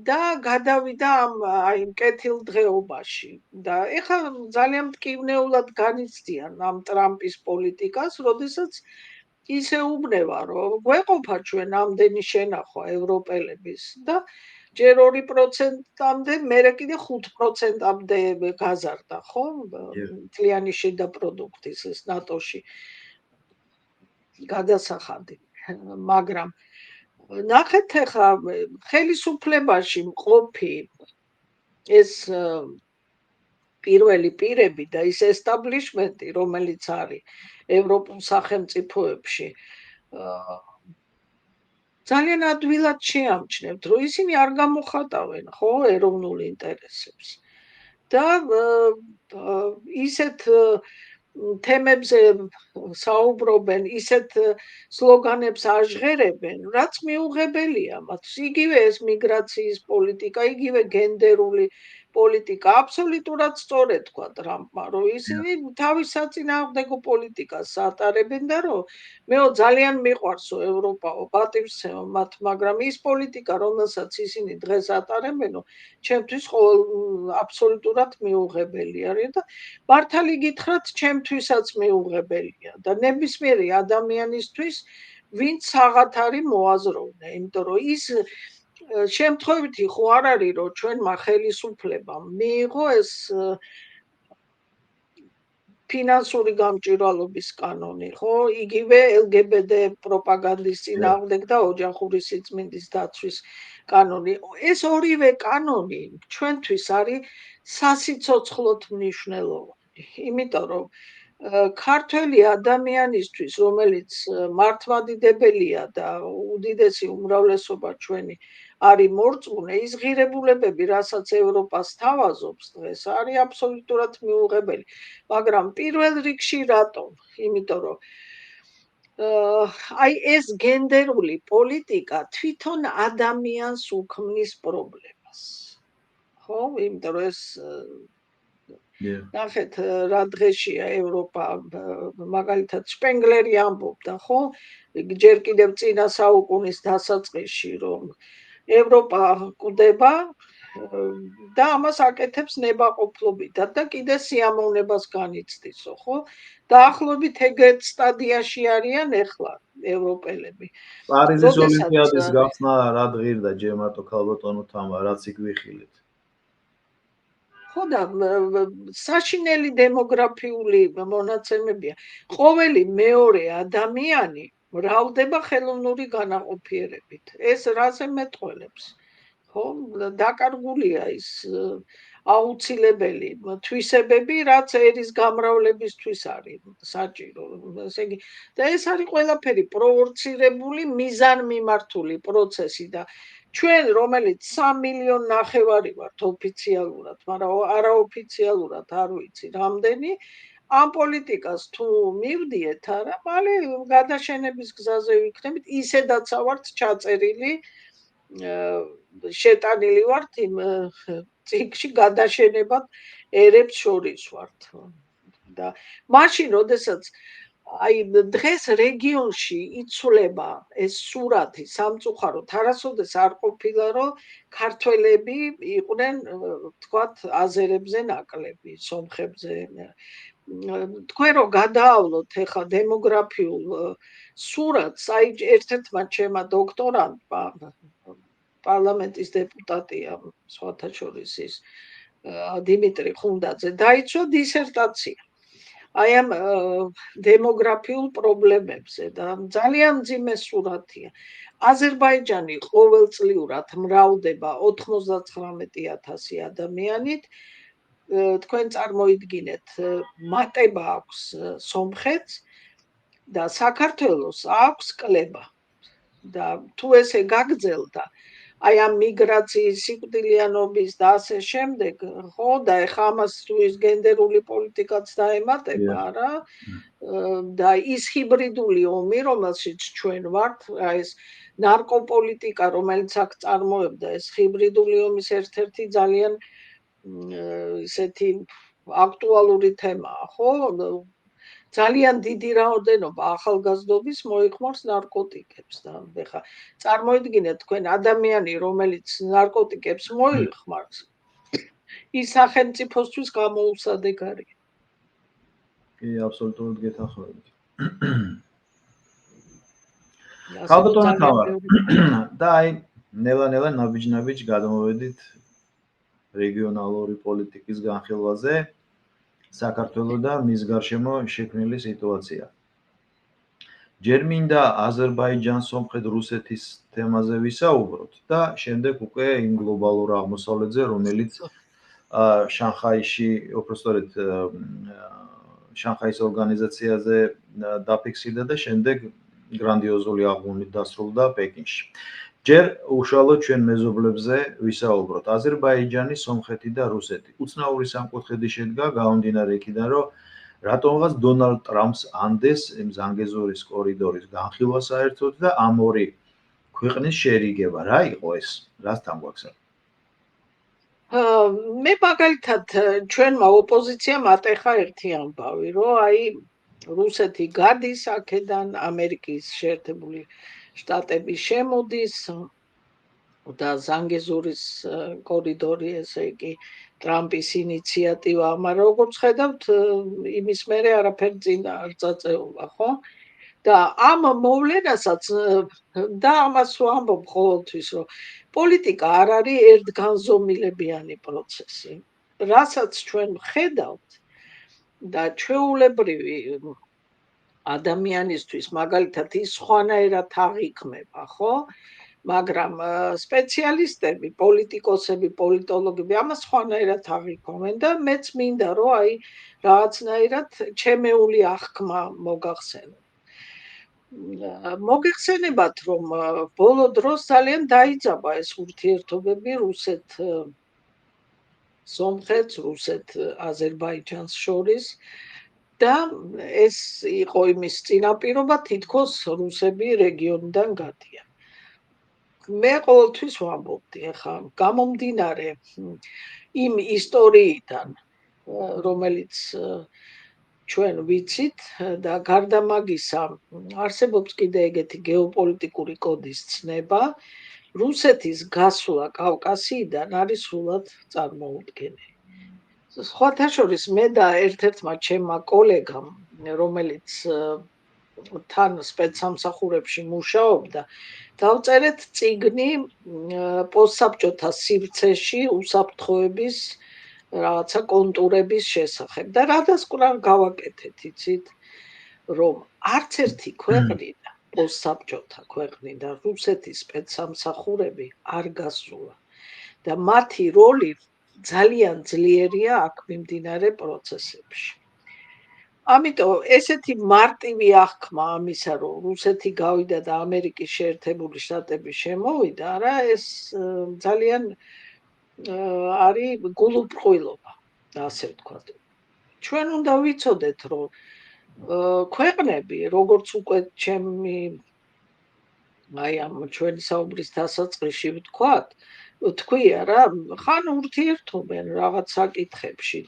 და გადავიდა ამ აი კეთილდღეობაში და ეხლა ძალიან მტკივნეულად განიცდიან ამ ტრამპის პოლიტიკას, როდესაც ისე უბნება რომ გვეყოფა ჩვენ ამდენი შენახვა ევროპელების და ჯერ 2%-მდე, მერე კიდე 5%-მდე გაზარდა, ხო? მთლიანი შედაპროდუქტის ეს ნატოში გადასახადი, მაგრამ ნახეთ ახლა ხელისუფლებაში მყოფი ეს პირველი პირები და ის ესტაბლიშმენტი, რომელიც არის ევროპულ სახელმწიფოებში, ძალიან ადვილად შეამჩნევთ, რომ ისინი არ გამოხატავენ, ხო, ეროვნულ ინტერესებს. და ისეთ თემებზე საუბრობენ, ისეთ სლოგანებს აჟღერებენ, რაც მიუღებელია მათ. იგივე ეს მიგრაციის პოლიტიკა, იგივე გენდერული პოლიტიკა აბსოლუტურად სწორედ თქვა ტრამპმა, რომ ისინი თავის საწინააღმდეგო პოლიტიკას ატარებენ და რომ მეო ძალიან მიყვარსო ევროპაო პატივცემო მათ, მაგრამ ის პოლიტიკა, რომელსაც ისინი დღეს ატარებენო, ჩემთვის აბსოლუტურად მიუღებელი არის და მართალი გითხრათ, ჩემთვისაც მიუღებელია და ნებისმიერი ადამიანისთვის, ვინც საღათ არის მოაზროვნე, იმიტომ რომ ის შემთხვევითი ხო არ არის, რომ ჩვენმა ხელისუფლებამ მიიღო ეს ფინანსური გამჭვირვალობის კანონი, ხო? იგივე LGBT პროპაგანდის წინააღმდეგ და ოჯახური სიწმინდის დაცვის კანონი. ეს ორივე კანონი ჩვენთვის არის სასიცოცხლოდ მნიშვნელოვანი. იმიტომ რომ ქართველი ადამიანისთვის, რომელიც მართლმადიდებელია და უდიდესი უმრავლესობა ჩვენი არის მორწმუნე, ის ღირებულებები, რასაც ევროპას თავაზობს დღეს, არის აბსოლუტურად მიუღებელი. მაგრამ პირველ რიგში რატომ? იმიტომ რომ აი ეს გენდერული პოლიტიკა თვითონ ადამიანს უქმნის პრობლემას. ხო? იმიტომ რომ ეს ნახეთ რა დღეშია ევროპა, მაგალითად შპენგლერი ამბობდა, ხო? ჯერ კიდევ წინა საუკუნის დასაწყისში, რომ ევროპა კვდება და ამას აკეთებს ნებაყოფლობითად და კიდე სიამოვნებას განიცდისო, ხო? დაახლოებით ეგრეთ სტადიაში არიან ახლა ევროპელები. პარიზის ოლიმპიადის გახსნა რა ღირდა ჯერ მარტო ქალბატონო თამა, რაც იქ ვიხილეთ. ხო და საშინელი დემოგრაფიული მონაცემებია. ყოველი მეორე ადამიანი მრავლდება ხელოვნური განაყოფიერებით. ეს რაზე მეტყველებს? ხო, დაკარგულია ის აუცილებელი თვისებები, რაც ერის გამრავლებისთვის არის საჭირო. ესე იგი, და ეს არის ყველაფერი პროვორცირებული, მიზანმიმართული პროცესი და ჩვენ, რომელიც 3,5 მილიონი ვართ ოფიციალურად, მაგრამ არაოფიციალურად არ ვიცი რამდენი, ამ პოლიტიკას თუ მივდიეთ, არა, მალე გადაშენების გზაზე ვიქნებით, ისედაც ავართ ჩაწერილი, შეტანილი ვართ იმ წიგნში გადაშენებად ერებს შორის ვართ. და მაშინ, როდესაც აი დღეს რეგიონში იცვლება ეს სურათი სამწუხაროდ, არასოდეს არ ყოფილა, რომ ქართველები იყვნენ, თქვათ, აზერებზე ნაკლები, სომხებზე. თქვენ რომ გადაავლოთ ეხლა დემოგრაფიულ სურათს, აი ერთ-ერთმა ჩემმა დოქტორანტმა, პარლამენტის დეპუტატია, სხვათა შორის ის დიმიტრი ხუნდაძე, დაიცვა დისერტაცია აი ამ დემოგრაფიულ პრობლემებზე და ძალიან მძიმე სურათია. აზერბაიჯანი ყოველწლიურად მრავლდება 99,000 ადამიანით. თქვენ წარმოიდგინეთ, მატება აქვს სომხეთს და საქართველოს აქვს კლება. და თუ ესე გაგრძელდა, აი ამ მიგრაციის სიკვდილიანობის და ასე შემდეგ, ხო, და ეხლა ამას თუ ის გენდერული პოლიტიკაც დაემატება, არა? და ის ჰიბრიდული ომი, რომელშიც ჩვენ ვართ, ეს ნარკოპოლიტიკა, რომელიც აქ წარმოებდა, ეს ჰიბრიდული ომის ერთ-ერთი ძალიან ისეთი აქტუალური თემაა, ხო? ძალიან დიდი რაოდენობა ახალგაზრდობის მოიხმარს ნარკოტიკებს და ეხლა წარმოიდგინეთ თქვენ ადამიანი, რომელიც ნარკოტიკებს მოიხმარს, ის სახელმწიფოსთვის გამოუსადეგ არის. კი, აბსოლუტურად გეთანხმებით. ქალბატონო თამარ, და აი ნელა-ნელა ნაბიჯ-ნაბიჯ გადმოვედით რეგიონალური პოლიტიკის განხილვაზე. საქართველოს და მის გარშემო შექმნილი სიტუაცია. ჯერ მინდა აზერბაიჯანს, სომხეთ, რუსეთის თემაზე ვისაუბროთ და შემდეგ უკვე იმ გლობალურ აღმოსავლეთზე, რომელიც შანხაიში, უბრალოდ შანხაის ორგანიზაციაზე დაფიქსირდა და შემდეგ გრანდიოზული აღგუნით დასრულდა პეკინში. ჯერ უშუალოდ ჩვენ მეზობლებზე ვისაუბროთ. აზერბაიჯანი, სომხეთი და რუსეთი. უცნაური სამკუთხედი შედგა გამომდინარე იქიდან, რომ რატომღაც დონალდ ტრამპს ანდეს იმ ზანგეზურის კორიდორის განხილვა საერთოდ და ამ ორი ქვეყნის შერიგება. რა იყო ეს? რასთან გვაქვს? მე მაგალითად ჩვენმა ოპოზიციამ ატეხა ერთი ამბავი, რომ აი რუსეთი გადის აქედან, ამერიკის შეერთებული შტატები შემოდის და ზანგეზურის კორიდორი, ესე იგი ტრამპის ინიციატივა, მაგრამ როგორც ხედავთ, იმის მერე არაფერი წინ არ წაწეულა, ხო? და ამ მოვლენასაც და ამას ვამბობ ყოველთვის, რომ პოლიტიკა არ არის ერთგანზომილებიანი პროცესი. რასაც ჩვენ ვხედავთ და ჩვეულებრივი ადამიანისთვის მაგალითად ის სხვანაირად აღიქმება, ხო? მაგრამ სპეციალისტები, პოლიტიკოსები, პოლიტოლოგები ამას სხვანაირად აღიქვამენ და მეც მინდა რომ აი რაღაცნაირად ჩემეული აღქმა მოგახსენო. მოგეხსენებათ რომ ბოლო დროს ძალიან დაიძაბა ეს ურთიერთობები რუსეთ-სომხეთს, რუსეთ-აზერბაიჯანს შორის და ეს იყო იმის წინაპირობა თითქოს რუსები რეგიონიდან გადიან. მე ყოველთვის ვამბობდი, ახლა გამომდინარე იმ ისტორიიდან, რომელიც ჩვენ ვიცით და გარდა მაგისა არსებობს კიდე ეგეთი გეოპოლიტიკური კოდის ცნება, რუსეთის გასვლა კავკასიიდან არის სრულად წარმოუდგენელი. სხვათა შორის მე და ერთ-ერთმა ჩემმა კოლეგამ, რომელიც თან სპეცსამსახურებში მუშაობდა, დავწერეთ წიგნი პოსტსაბჭოთა სივრცეში უსაფრთხოების რაღაცა კონტურების შესახებ და რადასკვნარ გავაკეთეთ, იცით, რომ არც ერთი ქვეყნიდან, პოსტსაბჭოთა ქვეყნიდან რუსეთის სპეცსამსახურები არ გასულა და მათი როლი ძალიან ძლიერია აქ მიმდინარე პროცესებში. ამიტომ ესეთი მარტივი აღქმა ამისა, რომ რუსეთი გავიდა და ამერიკის შეერთებული შტატები შემოვიდა, არა, ეს ძალიან არის გულუბრყვილობა, ასე ვთქვათ. ჩვენ უნდა ვიცოდეთ, რომ ქვეყნები, როგორც უკვე ჩემი აი ამ ჩვენი საუბრის დასაწყისში ვთქვია რა, ხან ურთიერთობენ რაღაც საკითხებში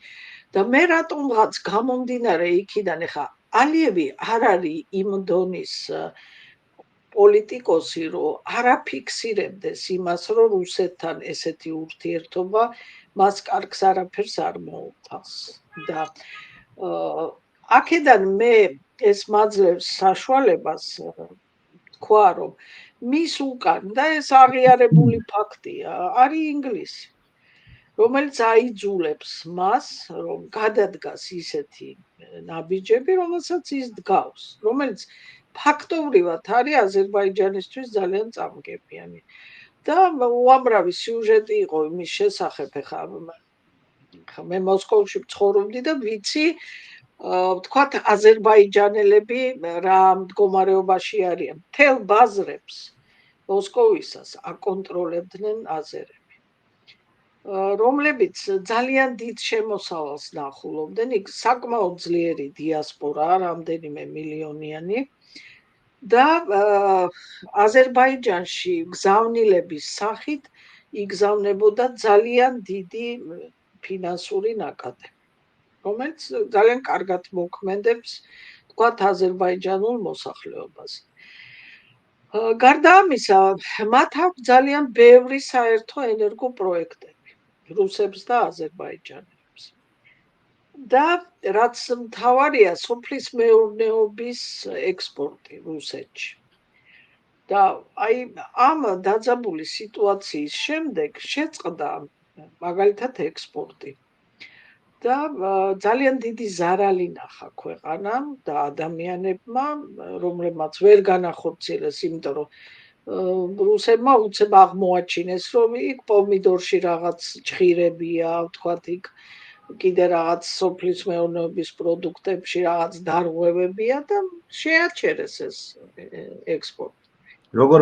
და მე რატომღაც გამომდინარე იქიდან, ეხა ალიევი არ არის იმ დონის პოლიტიკოსი, რომ არაფიქსირებდეს იმას, რომ რუსეთთან ესეთი ურთიერთობა მას კარგს არაფერს არ მოუწევს და აქედან მე ეს მაძლევს საშუალებას თქვა, რომ მის უკან და ეს აღიარებული ფაქტია, არის ინგლისი, რომელიც აიძულებს მას, რომ გადადგას ისეთი ნაბიჯები, რომელსაც ის დგავს, რომელიც ფაქტობრივად არის აზერბაიჯანისთვის ძალიან წამგებიანი. და უამრავი სიუჟეტი იყო იმის შესახებ, ხა მე მოსკოვში ვცხოვრობდი და ვიცი, ვთქვათ, აზერბაიჯანელები რა მდგომარეობაში არიან. მთელ ბაზრებს მოსკოვისას აკონტროლებდნენ აზერები, რომლებიც ძალიან დიდ შემოსავალს ნახულობდნენ. იქ საკმაოდ ძლიერი დიასპორაა, რამდენიმე მილიონიანი და აზერბაიჯანში გზავნილების სახით იგზავნებოდა ძალიან დიდი ფინანსური ნაკადები, რომელიც ძალიან კარგად მოქმედებს, ვთქვათ, აზერბაიჯანულ მოსახლეობაზე. გარდა ამისა, მათ აქვს ძალიან ბევრი საერთო ენერგო პროექტები, რუსებს და აზერბაიჯანელებს. და რაც მთავარია, სოფლის მეურნეობის ექსპორტი რუსეთში. და აი ამ დაძაბული სიტუაციის შემდეგ შეწყდა მაგალითად ექსპორტი. და ძალიან დიდი ზარალი ნახა ქვეყანამ და ადამიანებმა, რომლებმაც ვერ განახორციელეს, იმიტომ რომ რუსებმა უცებ აღმოაჩინეს, რომ იქ პომიდორში რაღაც ჭხირებია, ვთქვათ, იქ კიდე რაღაც სოფლის მეურნეობის პროდუქტებში რაღაც დარღვევებია და შეაჩერეს ეს ექსპორტი. როგორ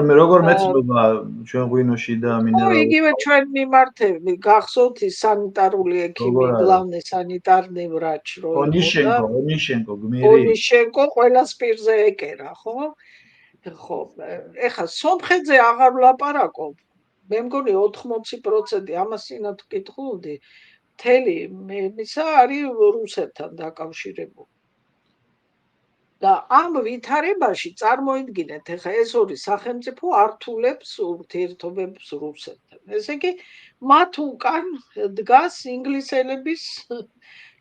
მეცნობა ჩვენ ღვინოში და მინერალურ? იგივე ჩვენ მიმართები, გახსოვთ ის სანიტარული ექიმი, გლავნე სანიტარნი ვრაჩ რო იყო. ონიშენკო ყველას პირზე ეკერა, ხო? ხო, ეხლა სომხეთზე აღარ ვლაპარაკობ, მე მგონი 80% ამას წინათ ვკითხულობდი, მთელი მისა არის რუსეთთან დაკავშირებული. და ამ ვითარებაში წარმოიდგინეთ, ეხლა ეს ორი სახელმწიფო ართულებს ურთიერთობებს რუსეთთან. ესე იგი, მათ უკან დგას ინგლისელების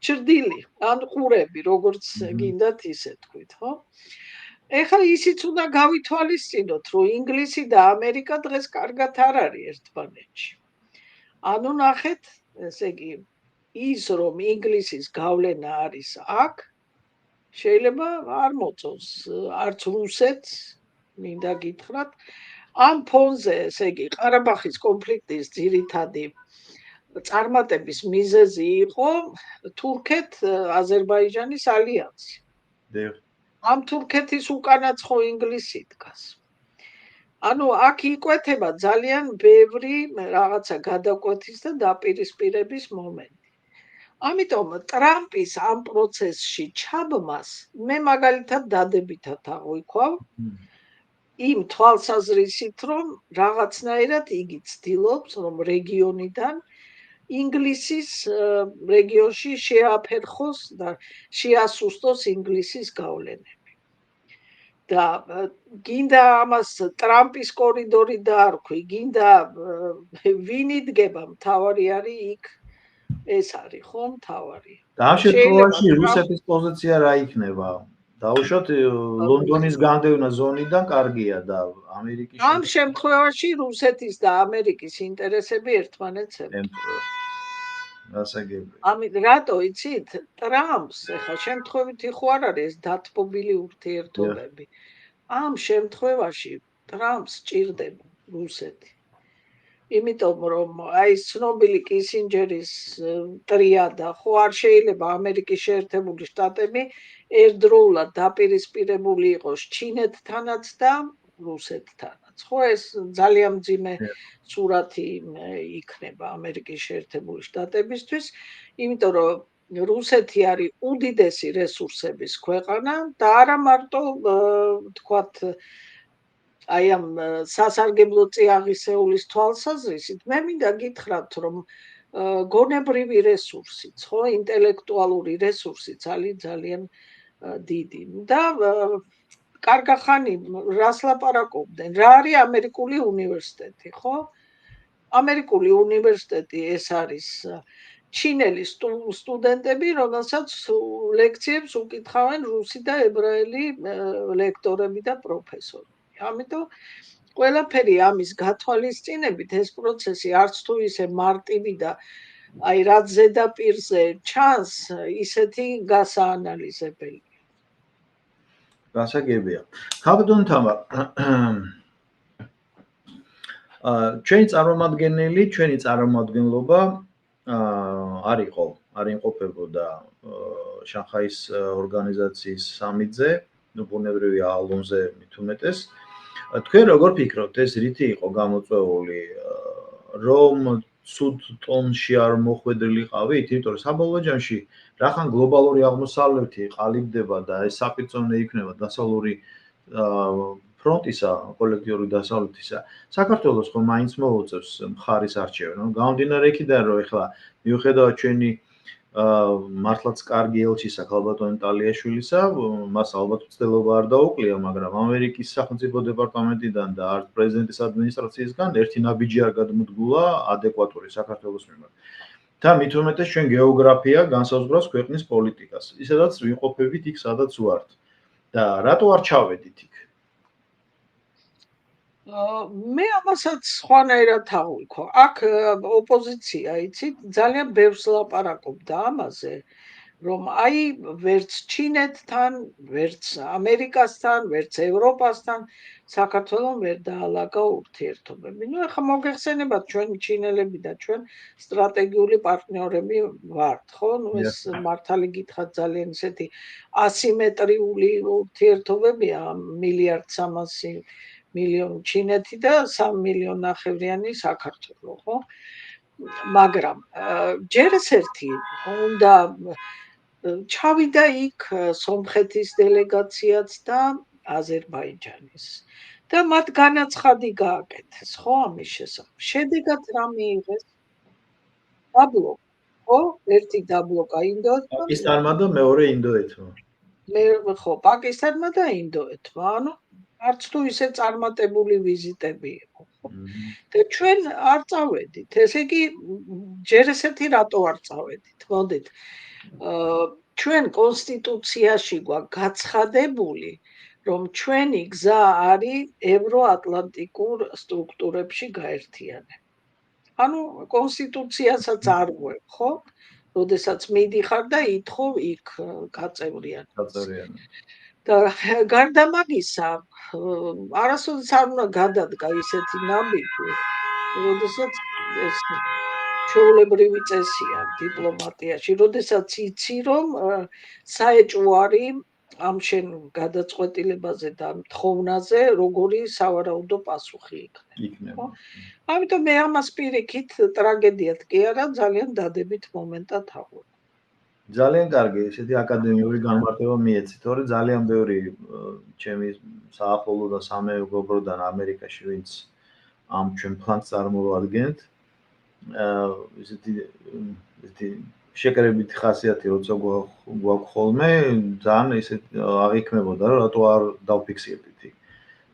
ჭრდილი, ან ყურები, როგორც გინდათ ისე თქვით, ხო? ეხლა ისიც უნდა გავითვალისწინოთ, რომ ინგლისი და ამერიკა დღეს კარგად არ არის ერთმანეთში. ანუ ნახეთ, ესე იგი, ის რომ ინგლისის გავლენა არის აქ, შეიძლება არ მოწონს არც რუსეთს, მინდა გითხრათ. ამ ფონზე, ესე იგი, ყარაბაღის კონფლიქტის ძირითადი წარმატების მიზეზი იყო თურქეთ-აზერბაიჯანის ალიანსი. ამ თურქეთის უკანაც ხო ინგლისი დგას. ანუ აქ იკვეთება ძალიან ბევრი რაღაცა გადაკვეთის და დაპირისპირების მომენტი. ამიტომ ტრამპის ამ პროცესში ჩაბმას მე მაგალითად დადებითად აღვიქვავ იმ თვალსაზრისით, რომ რაღაცნაირად იგი ცდილობს, რომ რეგიონიდან ინგლისის რეგიონში შეაფერხოს და შეასუსტოს ინგლისის გავლენები. და გინდა ამას ტრამპის კორიდორი დაარქვი, გინდა ვინ იდგება, მთავარი არის იქ ეს არის ხო მთავარი. და ამ შემთხვევაში რუსეთის პოზიცია რა იქნება? დაუშვათ ლონდონის განდევნა ზონიდან კარგია და ამერიკის ამ შემთხვევაში რუსეთის და ამერიკის ინტერესები ერთმანეთს ემთხვევა. გასაგებია. ამით რატო იცით? ტრამპს ეხლა შემთხვევითი ხო არ არის ეს დათბობილი ურთიერთობები. ამ შემთხვევაში ტრამპს ჭირდება რუსეთი. იმიტომ რომ აი ცნობილი კისინჯერის ტრიადა ხო არ შეიძლება ამერიკის შეერთებული შტატები ერთდროულად დაპირისპირებული იყოს ჩინეთთანაც და რუსეთთანაც. ხო ეს ძალიან მძიმე სურათი იქნება ამერიკის შეერთებული შტატებისთვის, იმიტომ რომ რუსეთი არის უდიდესი რესურსების ქვეყანა და არა მარტო თქვათ აი ამ სასარგებლო წიაღისეულის თვალსაზრისით, მე მინდა გითხრათ, რომ გონებრივი რესურსიც, ხო, ინტელექტუალური რესურსიც არის ძალიან დიდი. და კარგახანი რას ლაპარაკობდნენ? რა არის ამერიკული უნივერსიტეტი, ხო? ამერიკული უნივერსიტეტი ეს არის ჩინელი სტუდენტები, რომელსაც ლექციებს უკითხავენ რუსი და ებრაელი ლექტორები და პროფესორები. ამიტომ ყველაფერი ამის გათვალისწინებით ეს პროცესი არც თუ ისე მარტივი და აი რაც ზედაპირზე ჩანს, ისეთი გასაანალიზებელი. გასაგებია. ხაბდონ თამა ჩვენი წარმომადგენლობა არ იმყოფებოდა შანხაის ორგანიზაციის სამიტზე, ბუნებრივია ალონზე მით უმეტეს. თქვენ როგორ ფიქრობთ, ეს რითი იყო გამოწვეული, რომ ცუდ ტონში არ მოხვედრილიყავით, იმიტომ რომ საბოლოო ჯამში რახან გლობალური აღმოსავლეთი ყალიბდება და ეს საპირწონე იქნება დასავლური ფრონტისა, კოლექტიური დასავლეთისა, საქართველოს ხო მაინც მოუწევს მხარის არჩევა. გამომდინარე იქიდან, რომ ეხლა მიუხედავად ჩვენი მართლაც კარგი ელჩისა ქალბატონ ტალიაშვილისა, მას ალბათ მცდელობა არ დაუკლია, მაგრამ ამერიკის სახელმწიფო დეპარტამენტიდან და არც პრეზიდენტის ადმინისტრაციისგან ერთი ნაბიჯი არ გადმოდგულა ადეკვატური საქართველოს მიმართ. და მით უმეტეს ჩვენ გეოგრაფია განსაზღვრავს ქვეყნის პოლიტიკას. ისედაც ვიმყოფებით იქ, სადაც ვართ. და რატო არ ჩავედით იქ? მე ამასაც სხვანაირად აღვიქვა. აქ ოპოზიცია, იცით, ძალიან ბევრს ლაპარაკობდა ამაზე, რომ აი ვერც ჩინეთთან, ვერც ამერიკასთან, ვერც ევროპასთან საქართველოს ვერ დაალაგა ურთიერთობები. ნუ ახლა მოგეხსენებათ ჩვენ ჩინელები და ჩვენ სტრატეგიული პარტნიორები ვართ, ხო? ნუ ეს მართალი გითხრათ ძალიან ისეთი ასიმეტრიული ურთიერთობებია, 1.3 მილიარდი ჩინეთი და 3 მილიონი ნახევრიანი საქართველო, ხო? მაგრამ ჯერ ერთი უნდა ჩავიდა იქ სომხეთის დელეგაციაც და აზერბაიჯანის. და მათ განაცხადი გააკეთეს, ხო, ამის შესახებ. შედეგად რა მიიღეს? დაბლოკა, ხო? ერთი დაბლოკა ინდოეთმა, პაკისტანმა და მეორე ინდოეთმა. ხო, პაკისტანმა და ინდოეთმა. ანუ არც თუ ისე წარმატებული ვიზიტები იყო. და ჩვენ არ წავედით. ესე იგი, ჯერ ესეთი რატო არ წავედით? მოდით. ჩვენ კონსტიტუციაში გვაქვს გაცხადებული, რომ ჩვენი გზა არის ევროატლანტიკურ სტრუქტურებში გაერთიანება. ანუ კონსტიტუციასაც არ გვაქვს, ხო? როდესაც მიდიხარ და ითხოვ იქ გაწევრიანებას. და გარდა მაგისა, არასოდეს არ უნდა გადადგა ისეთი ნაბიჯი, როდესაც ეს ჩვეულებრივი წესია დიპლომატიაში, როდესაც იცი, რომ საეჭვო არის ამ შენ გადაწყვეტილებაზე და თხოვნაზე როგორი სავარაუდო პასუხი იქნება. ამიტომ მე ამას პირიქით ტრაგედიად კი არა, ძალიან დადებით მომენტად აღვებ. ძალიან კარგი, ესეთი აკადემიური განმარტება მიეცით, თორე ძალიან ბევრი ჩემი საახლო და სამეგობროდან ამერიკაში, ვინც ამ ჩვენ ფლანგს წარმოადგენთ, ესეთი შეკრებითი ხასიათი როცა გვაქვს ხოლმე, ძალიან ისეთ აღიქმებოდა, რომ რატო არ დავფიქსირდით იქ.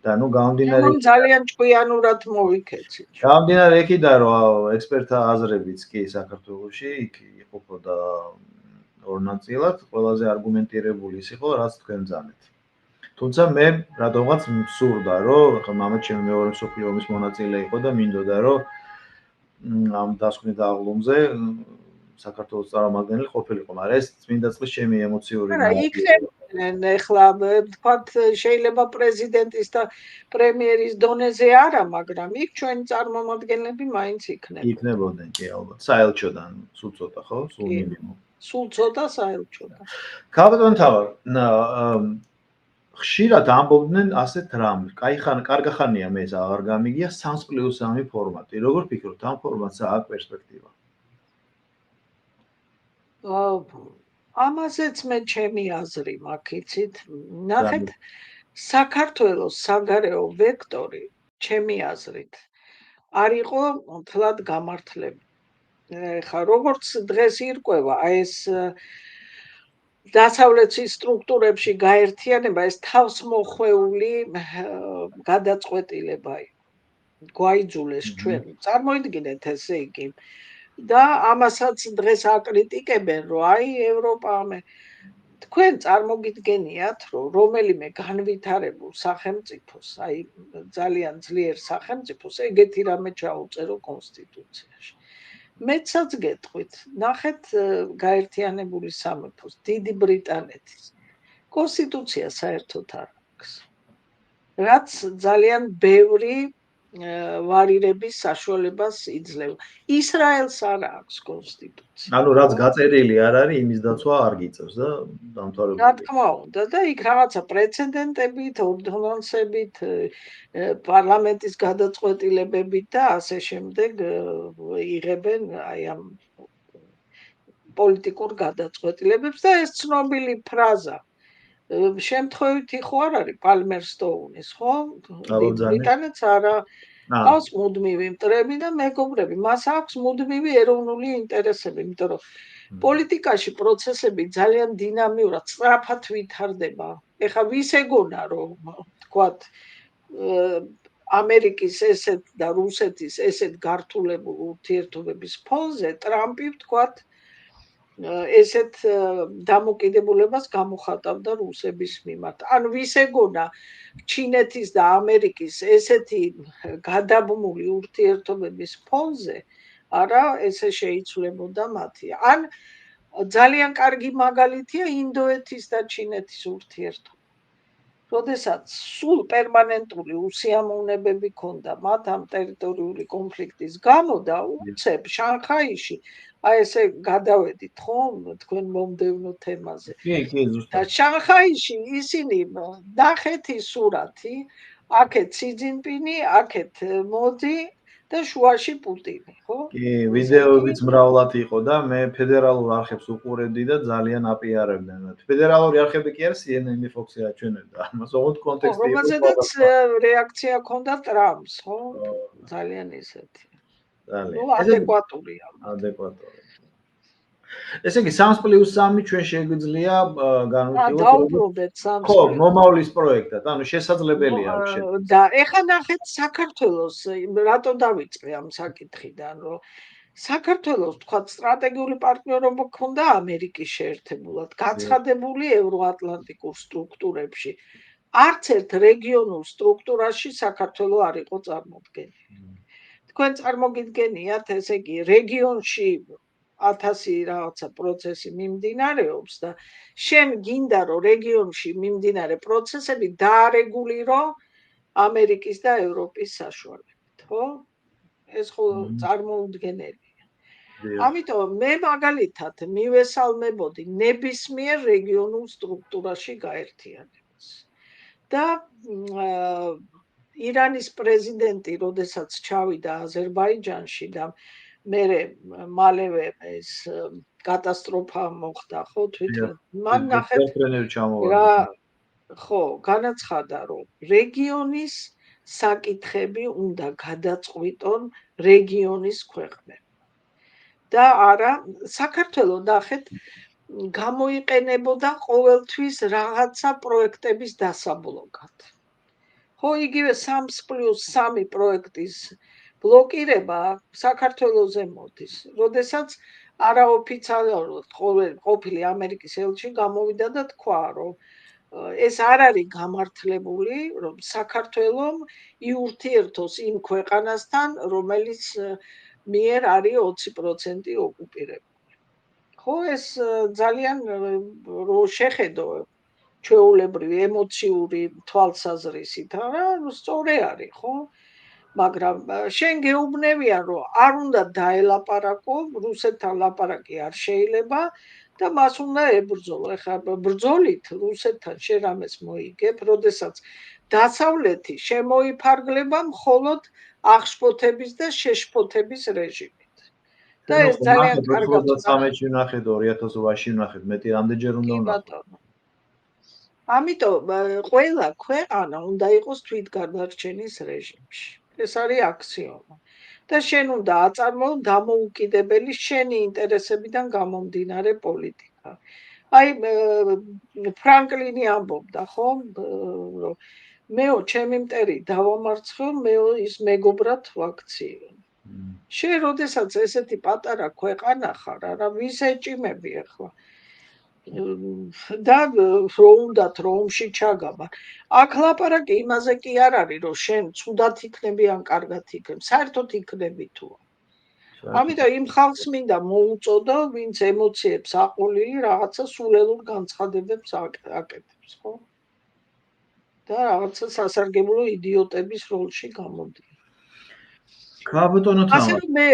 და ნუ გამომდინარე ძალიან ჭკვიანურად მოვიქეცით. გამომდინარე იქიდან, რომ ექსპერტთა აზრებიც კი საქართველოში იქ იყოფოდა ორ ნაწილად, ყველაზე არგუმენტირებული ის იყო, რაც თქვენ ძანეთ. თუმცა მე რადგანაც მსურდა, რომ ხა მამაც ჩემი მეორე მსოფლიო ომის მონაწილე იყო და მინდოდა, რომ ამ დასკვნით აღლუმზე საქართველოს წარმომადგენელი ყოფილიყო, მაგრამ ეს წმინდა წყლის ჩემი ემოციური იქნებიან ეხლა თქვათ შეიძლება პრეზიდენტის და პრემიერის დონეზე არა, მაგრამ იქ ჩვენი წარმომადგენლები მაინც იქნებოდნენ, კი ალბათ. საელჩოდან სულ ცოტა, ხო? სულ მინიმუმ. სულ ცოტა საელჩოდან. ქალბატონ თავარ, ხშირად ამბობდნენ ასეთ რამს. კარგი ხანია მე ეს აღარ გამიგია 3+3 ფორმატი. როგორ ფიქრობთ, ამ ფორმატს აქვს პერსპექტივა? ამაზეც მე ჩემი აზრი მაქვს, იცით? ნახეთ, საქართველოს საგარეო ვექტორი, ჩემი აზრით, არ იყო მთლად გამართლებული. ხა როგორც დღეს ირკვევა, ეს დასავლეთის სტრუქტურებში გაერთიანება, ეს თავსმოხვეული გადაწყვეტილება იყო. გვაიძულეს ჩვენ. წარმოიდგინეთ ესე იგი. და ამასაც დღეს აკრიტიკებენ, რომ აი ევროპა თქვენ წარმოგიდგენიათ, რომ რომელიმე განვითარებულ სახელმწიფოს, აი ძალიან ძლიერ სახელმწიფოს ეგეთი რამე ჩაუწერო კონსტიტუციაში. მეცაც გეტყვით, ნახეთ გაერთიანებული სამეფოს, დიდი ბრიტანეთის კონსტიტუცია საერთოდ არ აქვს. რაც ძალიან ბევრი ვარირების საშუალებას იძლევა. ისრაელს არ აქვს კონსტიტუცია. ანუ რაც გაწერილი არ არის, იმის დაცვა არ გიწევს და დამთავრებული. რა თქმა უნდა, და იქ რაღაცა პრეცედენტებით, ორდონანსებით, პარლამენტის გადაწყვეტილებებით და ასე შემდეგ იღებენ აი ამ პოლიტიკურ გადაწყვეტილებებს და ეს ცნობილი ფრაზა შემთხვევითი ხო არ არის პალმერსტოუნის, ხო? ბრიტანეთს არა აქვს მუდმივი მტრები და მეგობრები, მას აქვს მუდმივი ეროვნული ინტერესები, იმიტომ რომ პოლიტიკაში პროცესები ძალიან დინამიურად, სწრაფად ვითარდება. ეხლა ვის ეგონა, რომ თქვათ ამერიკის ესეთ და რუსეთის ესეთ გართულებულ ურთიერთობების ფონზე ტრამპი თქვათ ესეთ დამოკიდებულებას გამოხატავდა რუსების მიმართ. ან ვის ეგონა ჩინეთის და ამერიკის ესეთი გადაბმული ურთიერთობების ფონზე არა ესე შეიცვლებოდა მათი. ან ძალიან კარგი მაგალითია ინდოეთის და ჩინეთის ურთიერთობა. როდესაც სულ პერმანენტული უსიამოვნებები ჰქონდა მათ ამ ტერიტორიული კონფლიქტის გამო და უცებ შანხაიში აი ესე გადავედით ხო თქვენ მომდევნო თემაზე. და შანხაიში ისინი ნახეთ ის სურათი, აქეთ სი ძინპინი, აქეთ მოდი, და შუაში პუტინი, ხო? კი, ვიდეოებიც მრავლად იყო და მე ფედერალურ არხებს უყურებდი და ძალიან აპიარებდნენ. ფედერალური არხები კი არის CNN Fox-ი აჩვენებდა. ამას ოღონდ კონტექსტი იყო. რომელზედაც რეაქცია ჰქონდა ტრამპს, ხო? ძალიან ისეთი. ძალიან. ნუ ადეკვატურია. ადეკვატური. ესე იგი 3+3 ჩვენ შეგვიძლია განვიხილოთ დაუბრუნდეთ 3+3. ხო, მომავლის პროექტად, ანუ შესაძლებელია აქვს შედგება. და ეხლა ნახეთ საქართველოს, რატო დავიწყე ამ საკითხიდან, რომ საქართველოს თქვა სტრატეგიული პარტნიორობა ქონდა ამერიკის შეერთებულად, გაცხადებული ევროატლანტიკურ სტრუქტურებში. არც ერთ რეგიონულ სტრუქტურაში საქართველოს არ იყო წარმოდგენილი. თქვენ წარმოგიდგენიათ, ესე იგი, რეგიონში 1000 რაღაცა პროცესი მიმდინარეობს და შენ გინდა რომ რეგიონში მიმდინარე პროცესები დაარეგულირო ამერიკის და ევროპის საშუალებით, ხო? ეს ხო წარმოუდგენელია. ამიტომ მე მაგალითად მივესალმებოდი ნებისმიერ რეგიონულ სტრუქტურაში გაერთიანებას. და ირანის პრეზიდენტი, როდესაც ჩავიდა აზერბაიჯანში და მალევე ეს კატასტროფა მოხდა, ხო, თვითონ. მან ნახეთ ხო, განაცხადა, რომ რეგიონის საკითხები უნდა გადაწყვიტონ რეგიონის ქვეყნები. და არა, საქართველოს ნახეთ გამოიყენებოდა ყოველთვის რაღაცა პროექტების დასაბლოკად. ხო, იგივე 3+3 პროექტის ბლოკირება საქართველოზე მოდის, როდესაც არაოფიციალურად ყოფილი ამერიკის ელჩი გამოვიდა და თქვა, რომ ეს არ არის გამართლებული, რომ საქართველოს იურთიერთოს იმ ქვეყანასთან, რომელიც მიერ არის 20% ოკუპირებული. ხო, ეს ძალიან რო შეხედო ჩვეულებრივი ემოციური თვალსაზრისით, არა, სწორი არის, ხო? მაგრამ შენ გეუბნებიან, რომ არ უნდა დაელაპარაკო, რუსეთთან ლაპარაკი არ შეიძლება და მას უნდა ებრძოლო. ეხლა ბრძოლით რუსეთთან შენ რამეს მოიგებ, როდესაც დასავლეთი შემოიფარგლება მხოლოდ აღშფოთების და შეშფოთების რეჟიმით. და ეს ძალიან კარგად 2013-ში ვნახეთ, 2008-ში ვნახეთ, მეტი რამდენჯერ უნდა ვნახოთ. ამიტომ ყველა ქვეყანა უნდა იყოს თვითგადარჩენის რეჟიმში. ეს არის აქსიომა. და შენ უნდა აწარმოო დამოუკიდებელი შენი ინტერესებიდან გამომდინარე პოლიტიკა. აი ფრანკლინი ამბობდა, ხო, რომ მეო ჩემი მტერი დავამარცხო, მეო ის მეგობრად ვაქციო. შენ როდესაც ესეთი პატარა ქვეყანა ხარ, არა, ვის ეჭიმები ახლა? და რო უნდათ რომ ომში ჩაგაბარ. აქ ლაპარაკი იმაზე კი არ არის, რომ შენ ცუდად იქნები ან კარგად იქნები, საერთოდ იქნები თუ არა. ამიტომ იმ ხალხს მინდა მოუწოდო, ვინც ემოციებს აყოლილი რაღაცა სულელურ განცხადებებს აკეთებს, ხო? და რაღაცა სასარგებლო იდიოტების როლში გამოდის. ქაბატონო თამარ. ასე რომ მე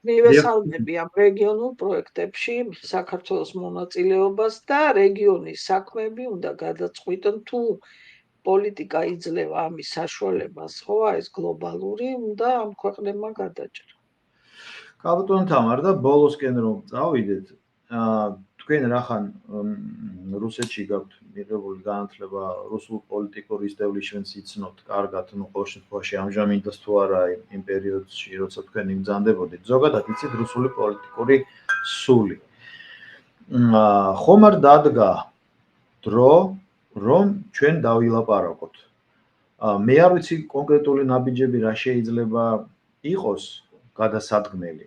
მივესალმები ამ რეგიონულ პროექტებში საქართველოს მონაწილეობას და რეგიონის საქმეები უნდა გადაწყვიტონ თუ პოლიტიკა იძლევა ამის საშუალებას, ხო, ეს გლობალური უნდა ამ ქვეყნებმა გადაჭრა. ქაბატონო თამარ და ბოლოსკენ რომ წავიდეთ, თქვენ რახან რუსეთში გაქვთ მიღებული განათლება, რუსულ პოლიტიკურ ისტებლიშმენტს იცნობთ კარგად, ну, ყოველ შემთხვევაში ამჟამინდას თუ არა იმ პერიოდში, როცა თქვენ იმგზანდებოდით, ზოგადად იცით რუსული პოლიტიკური სული. ხომ არ დადგა დრო, რომ ჩვენ დავილაპარაკოთ. მე არ ვიცი კონკრეტული ნაბიჯები რა შეიძლება იყოს გადასადგმელი,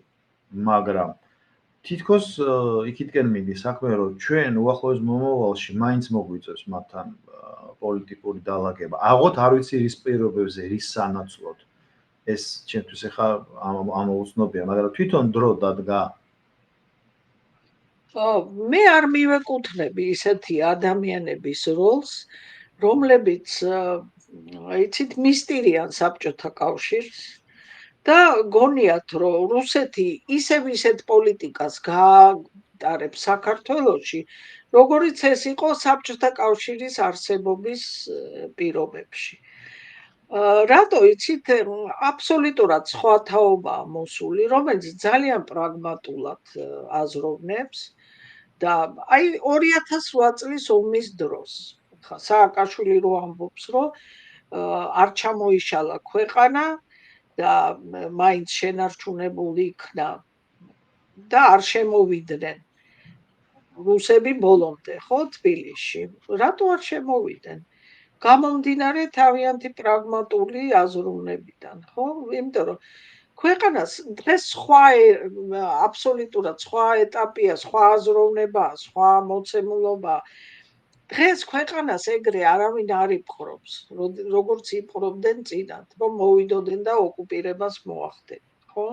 მაგრამ თითქოს იქითკენ მიდის საქმე, რომ ჩვენ უახლოეს მომავალში მაინც მოგვიწევს მათთან პოლიტიკური დალაგება. აღოთ არ ვიცი რის პირობებზე, რის სანაცვლოდ. ეს ჩემთვის ახლა ამოუცნობია, მაგრამ თვითონ დრო დადგა. მე არ მივეკუთვნები ისეთი ადამიანების როლს, რომლებიც იცით მისტირიან საბჭოთა კავშირს და გონიათ, რომ რუსეთი ისეთ პოლიტიკას გაატარებს საქართველოში, როგორიც ეს იყო საბჭოთა კავშირის არსებობის პირობებში. რატო იცით, აბსოლუტურად სხვა თაობაა მოსული, რომელიც ძალიან პრაგმატულად აზროვნებს და აი 2008 წლის ომის დროს ხა სააკაშვილი რო ამბობს, რომ არ ჩამოიშალა ქვეყანა და მაინც შენარჩუნებული იქნა და არ შემოვიდნენ რუსები ბოლომდე, ხო, თბილისში. რატო არ შემოვიდნენ? გამომდინარე თავიანთი პრაგმატული აზროვნებიდან, ხო? იმიტომ რომ ქვეყანას დღეს სხვა აბსოლუტურად სხვა ეტაპია, სხვა აზროვნებაა, სხვა მოცემულობაა. დღეს ქვეყანას ეგრე არავინ არ იპყრობს, როგორც იპყრობდნენ წინათ, რომ მოვიდოდნენ და ოკუპირებას მოახდენ, ხო?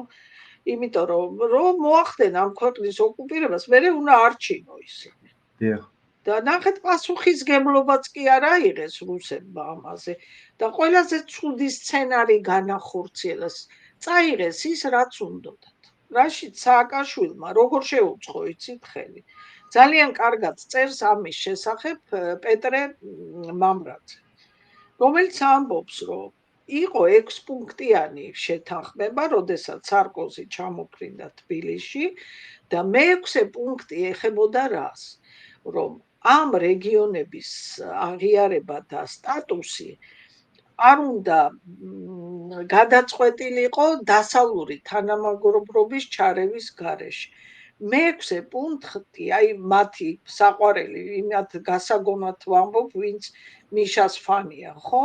იმიტომ რომ მოახდენ ამ ქვეყნის ოკუპირებას, მერე უნდა არჩინო ისინი. დიახ. და ნახეთ პასუხისგებლობაც კი არ აიღეს რუსებმა ამაზე და ყველაზე ცუდი სცენარი განახორციელეს. წაიღეს ის, რაც უნდათ. რაშიც სააკაშვილმა როგორ შეუწყო იცით ხელი. ძალიან კარგად წერს ამის შესახებ პეტრე მამრაძე, რომელიც ამბობს, რომ იყო 6 პუნქტიანი შეთანხმება, როდესაც სარკოზი ჩამოფრინდა თბილისში და მე-6 პუნქტი ეხებოდა რას? რომ ამ რეგიონების აღიარება და სტატუსი არ უნდა გადაწყვეტილიყო დასავლური თანამეგობრობის ჩარევის გარეშე. მე-6 პუნქტი, აი მათი საყვარელი, იმათ გასაგონად ვამბობ, ვინც მიშას ფანია, ხო?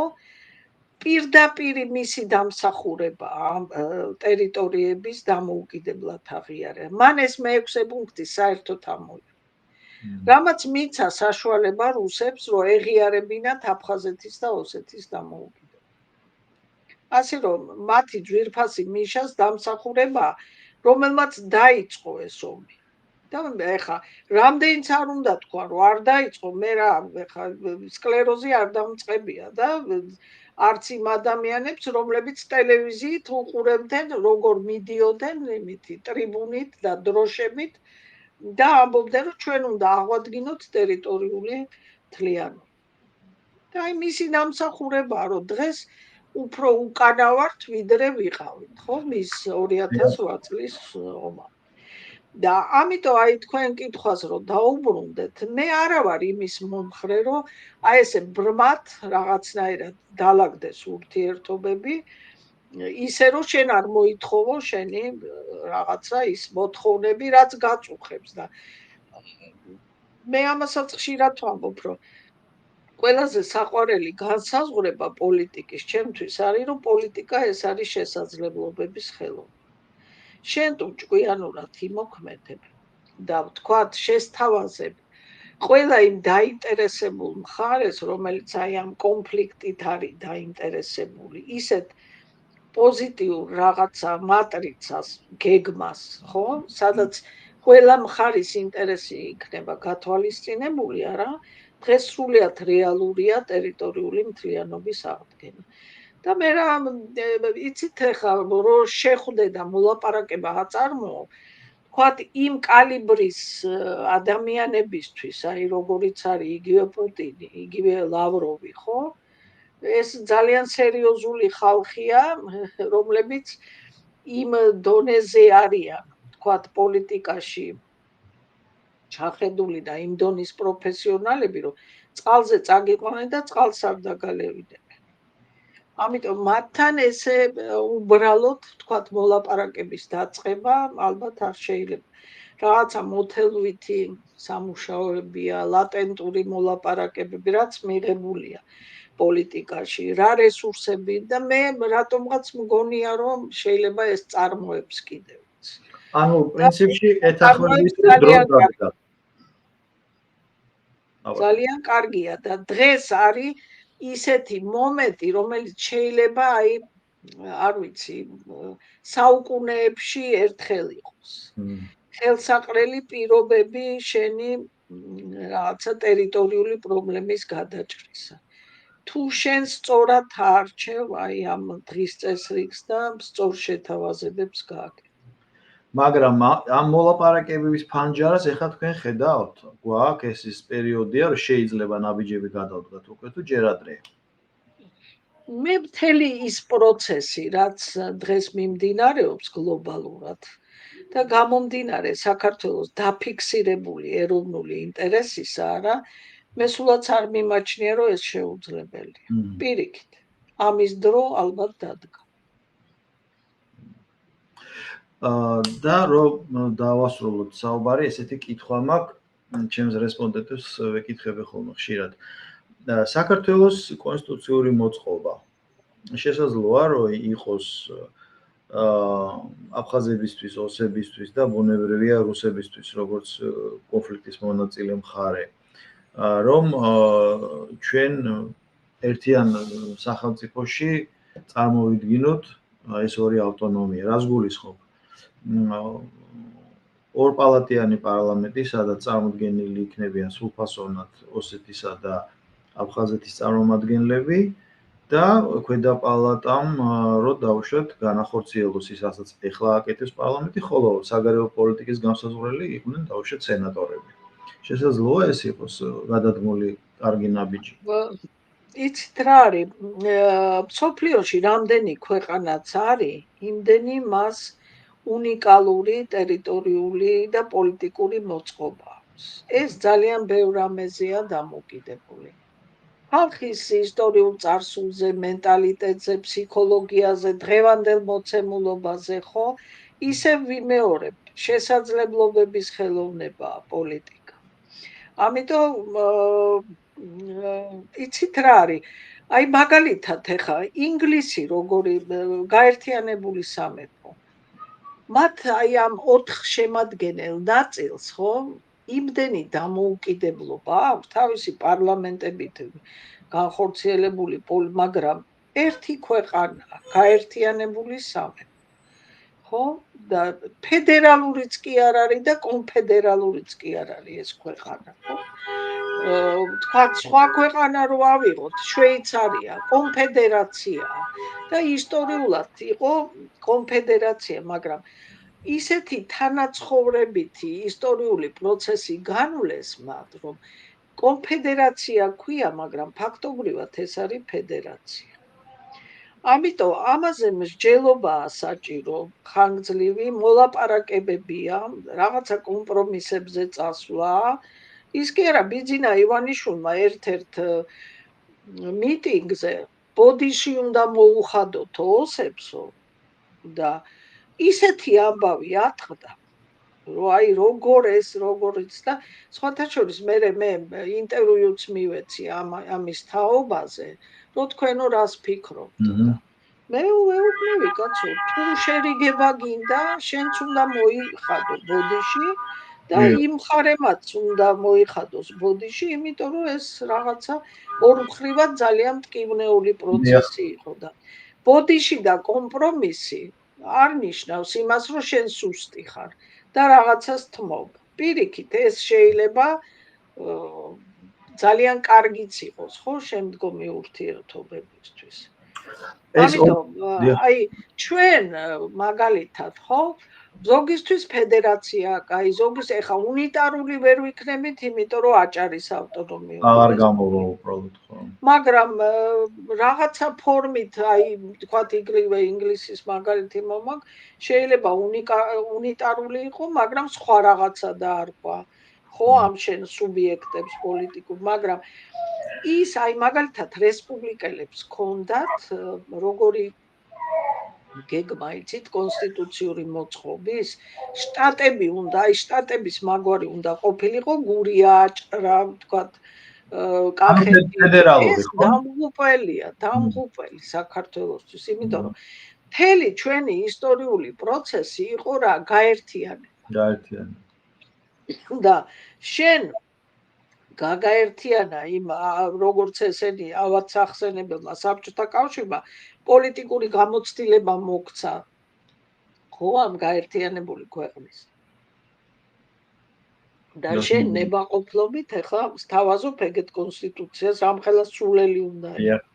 პირდაპირ მისი დამსახურება ამ ტერიტორიების დამოუკიდებლად აღიარება. მან ეს მე-6 პუნქტი საერთოდ ამოიღო. რამაც მიცა საშუალება რუსებს, რომ ეღიარებინათ აფხაზეთის და ოსეთის დამოუკიდებლობა. ასე რომ მათი ძვირფასი მიშას დამსახურება, რომელმაც დაიწყო ეს ომი. და ეხა რამდენიც არ უნდა თქვა, რომ არ დაიწყო, მე რა ეხა სკლეროზი არ დამწყებია და არც იმ ადამიანებს, რომლებიც ტელევიზიით უყურებდნენ, როგორ მიდიოდნენ იმითი ტრიბუნით და დროშებით და ამბობდნენ, რომ ჩვენ უნდა აღვადგინოთ ტერიტორიული მთლიანობა. და აი მისი დამსახურებაა, რომ დღეს უფრო უკანა ვართ, ვიდრე ვიყავით, ხო, მის 2008 წლის ომამდე. და ამიტომ აი თქვენ კითხვას რომ დაუბრუნდეთ, მე არა ვარ იმის მომხრე, რომ აი ესე ბრმად რაღაცნაირად დაალაგდეს ურთიერთობები, ისე რომ შენ არ მოითხოვო შენი რაღაცა ის მოთხოვნები, რაც გაწუხებს და მე ამასაც ხშირად ვამბობ, რომ ყველაზე საყვარელი განსაზღვრება პოლიტიკის ჩემთვის არის, რომ პოლიტიკა ეს არის შესაძლებლობების ხელოვნება. შენ თუ ჭკვიანურად იმოქმედებ და ვთქვათ შესთავაზებ ყველა იმ დაინტერესებულ მხარეს, რომელიც აი ამ კონფლიქტით არის დაინტერესებული, ისეთ პოზიტიურ რაღაცა მატრიცას, გეგმას, ხო? სადაც ყველა მხარის ინტერესი იქნება გათვალისწინებული, არა? დღეს სრულიად რეალურია ტერიტორიული მთლიანობის აღდგენა. და მე რა იცით ხა რომ შეხვდე და მოლაპარაკება აწარმოო, თქვათ იმ კალიბრის ადამიანებისთვის, აი როგორიც არის იგივე პუტინი, იგივე ლავროვი, ხო? ეს ძალიან სერიოზული ხალხია, რომლებიც იმ დონეზე არიან, თქვათ პოლიტიკაში ჩახედული და იმ დონის პროფესიონალები, რომ წყალზე წაგიყვანენ და წყალს არ დაგალევიდნენ. ამიტომ მათთან ესე უბრალოდ თქვათ მოლაპარაკების დაწყება ალბათ არ შეიძლება. რაღაცა მოთელვითი სამუშაოებია, ლატენტური მოლაპარაკებები, რაც მიღებულია პოლიტიკაში, რა რესურსები და მე რატომღაც მგონია, რომ შეიძლება ეს წარმოებს კიდევ. ანუ პრინციპში ეთანხმების დრო გაგდა. ძალიან კარგია და დღეს არის ისეთი მომენტი, რომელიც შეიძლება აი არ ვიცი, საუკუნეებში ერთხელ იყოს. ხელსაყრელი პირობები შენი რაღაცა ტერიტორიული პრობლემის გადაჭრისა. თუ შენ სწორად არჩევ აი ამ დღის წესრიგს და სწორ შეთავაზებებს გააკეთებ. მაგრამ ამ მოლაპარაკებების ფანჯარას ეხლა თქვენ ხედავთ, გვაქვს ეს პერიოდია, რომ შეიძლება ნაბიჯები გადავდგათ უკვე თუ ჯერ ადრეა. მე მთელი ის პროცესი, რაც დღეს მიმდინარეობს გლობალურად და გამომდინარე საქართველოს დაფიქსირებული ეროვნული ინტერესისა რა, მე სულაც არ მიმაჩნია, რომ ეს შეუძლებელია. პირიქით, ამის დრო ალბათ დადგა. და რომ დავასრულოთ საუბარი, ესეთი კითხვა მაქვს, ჩემს რესპონდენტებს ვეკითხები ხოლმე ხშირად. საქართველოს კონსტიტუციური მოწყობა შესაძლოა, რომ იყოს აფხაზებისთვის, ოსებისთვის და ბუნებრივია რუსებისთვის, როგორც კონფლიქტის მონაწილე მხარე, რომ ჩვენ ერთიან სახელმწიფოში წარმოვიდგინოთ ეს ორი ავტონომია. რას გულისხმობ? ორპალატიანი პარლამენტი, სადაც წარმოდგენილი იქნებიან სრულფასოვნად ოსეთისა და აფხაზეთის წარმომადგენლები და ქვედა პალატამ რო დავუშვათ განახორციელოს ის, რასაც ეხლა აკეთებს პარლამენტი, ხოლო საგარეო პოლიტიკის განსაზღვრელი იყვნენ დავუშვათ სენატორები. შესაძლოა ეს იყოს გადადგმული კარგი ნაბიჯი? იცით რა არის? მსოფლიოში რამდენი ქვეყანაც არის, იმდენი მას უნიკალური ტერიტორიული და პოლიტიკური მოწყობა აქვს. ეს ძალიან ბევრ რამეზეა დამოკიდებული. ხალხის ისტორიულ წარსულზე, მენტალიტეტზე, ფსიქოლოგიაზე, დღევანდელ მოცემულობაზე, ხო? ისევ ვიმეორებ, შესაძლებლობების ხელოვნებაა პოლიტიკა. ამიტომ იცით რა არის? აი მაგალითად ეხა ინგლისი როგორი გაერთიანებული სამეფო. მათ აი ამ 4 შემადგენელ ნაწილს, ხო? იმდენი დამოუკიდებლობა აქვს თავისი პარლამენტებით განხორციელებული, მაგრამ ერთი ქვეყანაა გაერთიანებული სამეფო. ხო? და ფედერალურიც კი არ არის და კონფედერალურიც კი არ არის ეს ქვეყანა, ხო? თქვა სხვა ქვეყანა რო ავიღოთ, შვეიცარია, კონფედერაციაა და ისტორიულად იყო კონფედერაცია, მაგრამ ისეთი თანაცხოვრებითი ისტორიული პროცესი განვლეს მათ, რომ კონფედერაცია ქვია, მაგრამ ფაქტობრივად ეს არის ფედერაცია. ამიტომ ამაზე მსჯელობაა საჭირო, ხანგრძლივი მოლაპარაკებებია, რაღაცა კომპრომისებზე წასვლა. ის კი არა, ბიძინა ივანიშვილმა ერთ-ერთ მიტინგზე ბოდიში უნდა მოუხადოთ ოსებსო და ისეთი ამბავი ატყდა, რომ აი როგორიც და სხვათა შორის მე ინტერვიუც მივეცი ამის თაობაზე, რომ თქვენო რას ფიქრობთ და მე ვეუბნები, კაცო, თუ შერიგება გინდა, შენც უნდა მოიხადო ბოდიში და იმ მხარემაც უნდა მოიხადოს ბოდიში, იმიტომ რომ ეს რაღაცა ორმხრივად ძალიან მტკივნეული პროცესი იყო და ბოდიში და კომპრომისი არ ნიშნავს იმას, რომ შენ სუსტი ხარ და რაღაცას თმობ. პირიქით, ეს შეიძლება ძალიან კარგიც იყოს, ხო, შემდგომი ურთიერთობებისთვის. ამიტომ აი ჩვენ მაგალითად, ხო, ზოგისთვის ფედერაცია, კაი, ზოგის ეხა უნიტარული ვერ ვიქნებით, იმიტომ რომ აჭარის ავტონომია. არ გამოვა უბრალოდ, ხო. მაგრამ რაღაცა ფორმით, აი, თქვათ იგივე ინგლისის მაგალითი მომაგ, შეიძლება უნიტარული იყო, მაგრამ სხვა რაღაცა დაარქვა. ხო, ამ შენ სუბიექტებს პოლიტიკურ, მაგრამ ის აი მაგალითად რესპუბლიკელებს ჰქონდათ როგორი გეგმა იცით კონსტიტუციური მოწყობის, შტატები უნდა, აი შტატების მაგვარი უნდა ყოფილიყო გურია, აჭარა, თქვათ კახეთი. ეს დამღუპელი საქართველოსთვის, იმიტომ რომ მთელი ჩვენი ისტორიული პროცესი იყო რა, გაერთიანება. და შენ გაგაერთიანა იმ როგორც ესენი ავაც ახსენებელმა საბჭოთა კავშირმა პოლიტიკური გამოცდილება მოგცა, ხო, ამ გაერთიანებული ქვეყნის. და შენ ნებაყოფლობით ეხლა სთავაზობ ეგეთ კონსტიტუციას, ამხელა სულელი უნდა იყოს.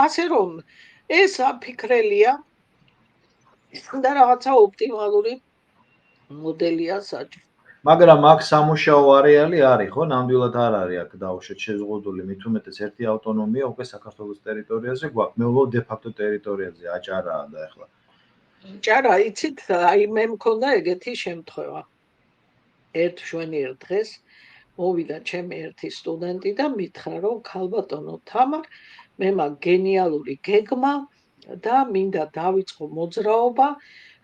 ასე რომ ეს აფიქრელია და რაღაცა ოპტიმალური მოდელია საჭირო. მაგრამ აქ სამუშაო არეალი არის, ხო? ნამდვილად არ არის აქ დაუშვათ შეზღუდული, მით უმეტეს ერთი ავტონომია უკვე საქართველოს ტერიტორიაზე გვაქვს. მე ვუყო დე-ფაქტო ტერიტორიაზე აჭარაა და ახლა. ჭარა, იცით, აი მე მქონდა ეგეთი შემთხვევა. ერთ შვენიერ დღეს მოვიდა ჩემი ერთი სტუდენტი და მითხრა, რომ ქალბატონო თამარ, მე მაქვს გენიალური გეგმა და მინდა დავიწყო მოძრაობა,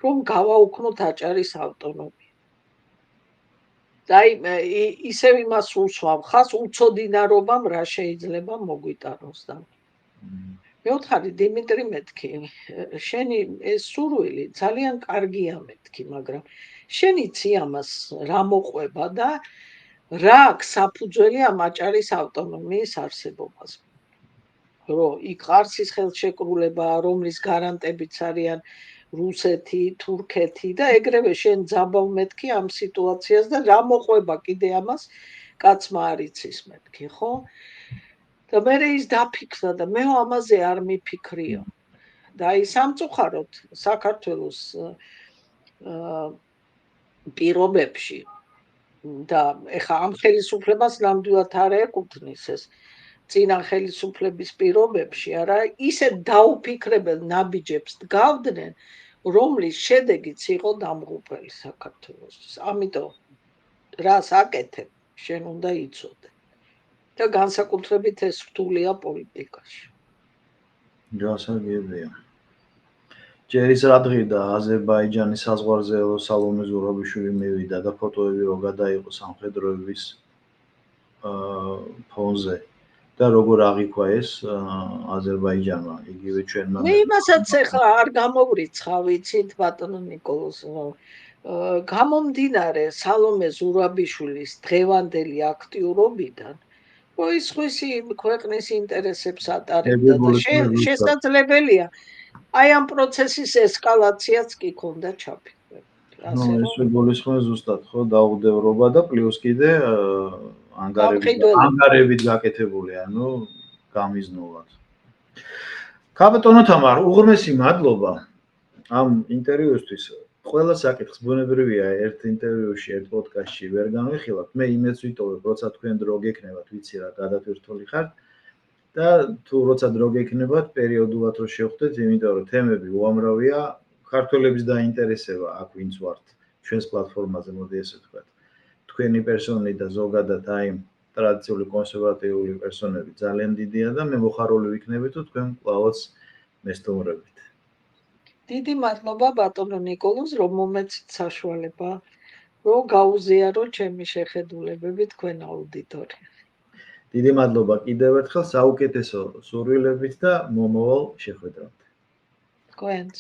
რომ გავაუქმოთ აჭარის ავტონომია. და ისევ იმას უსვამ ხას უცოდინარობამ რა შეიძლება მოგვიტანოს და მე ვთქვი დიმიტრი მეთქი შენი ეს სურვილი ძალიან კარგია მეთქი მაგრამ შენ იცი ამას რა მოყვება და რა აქვს საფუძველი ამ აჭარის ავტონომიის არსებობას რომ იქ ყარსის ხელშეკრულება რომლის გარანტებიც არიან რუსეთი, თურქეთი და ეგრევე შენ ძაბავ მეთქი ამ სიტუაციას და რა მოყვება კიდე ამას კაცმა არ იცის მეთქი, ხო? და მე ის დაფიქრდა და მე ამაზე არ მიფიქრიო. და აი სამწუხაროდ საქართველოს პირობებში და ეხა ამ ხელისუფლებას ნამდვილად არ ეკუთვნის ეს წინა ხელისუფლების პირობებში, არა, ისე დაუფიქრებელ ნაბიჯებს დგავდნენ, რომლის შედეგიც იყო დამღუპელი საქართველოსთვის. ამიტომ რას აკეთებ, შენ უნდა იცოდე. და განსაკუთრებით ეს რთულია პოლიტიკაში. გასაგებია. ჯერის რა დღედა აზერბაიჯანის საზღვარზე სალომე ზურაბიშვილი მივიდა და ფოტოები რო გადაიღო სამხედროების ფონზე და როგორ აღიქვა ეს აზერბაიჯანმა იგივე ჩვენმა მე იმასაც ახლა არ გამოვრიცხავ იცით ბატონო ნიკოლოზ გამომდინარე სალომე ზურაბიშვილის დღევანდელი აქტიურობიდან რომ ის ხვისი ქვეყნის ინტერესებს ატარებდა და შესაძლებელია აი ამ პროცესის ესკალაციაც კი ქონდა ჩაფიქრებული. ეს გულისხმობს ზუსტად ხო დაუდევრობა და პლუს კიდე ანგარებით გაკეთებული, ანუ გამიზნულად. ქალბატონო თამარ, უღრმესი მადლობა ამ ინტერვიუსთვის. ყველა საკითხს ბუნებრივია ერთ ინტერვიუში, ერთ პოდკასტში ვერ განვიხილავთ. მე იმეც ვიტოვებ, როცა თქვენ დრო გექნებათ, ვიცი რა გადათვირთული ხართ და თუ როცა დრო გექნებათ, პერიოდულად რო შევხვდეთ, იმიტომ რომ თემები უამრავია, ქართველების დაინტერესება აქ ვინც ვართ, ჩვენს პლატფორმაზე, მოდი ესე ვთქვათ. თქვენი პერსონი და ზოგადად აი ტრადიციული კონსერვატიული პერსონები ძალიან დიდია და მე მოხარული ვიქნები თუ თქვენ კლავაც მესტუმრებით. დიდი მადლობა ბატონო ნიკოლოზ, რომ მომეცით საშუალება, რომ გაუზიარო ჩემი შეხედულებები თქვენ აუდიტორიაზე. დიდი მადლობა კიდევ ერთხელ საუკეთესო სურვილებით და მომავალ შეხვედრამდე. თქვენც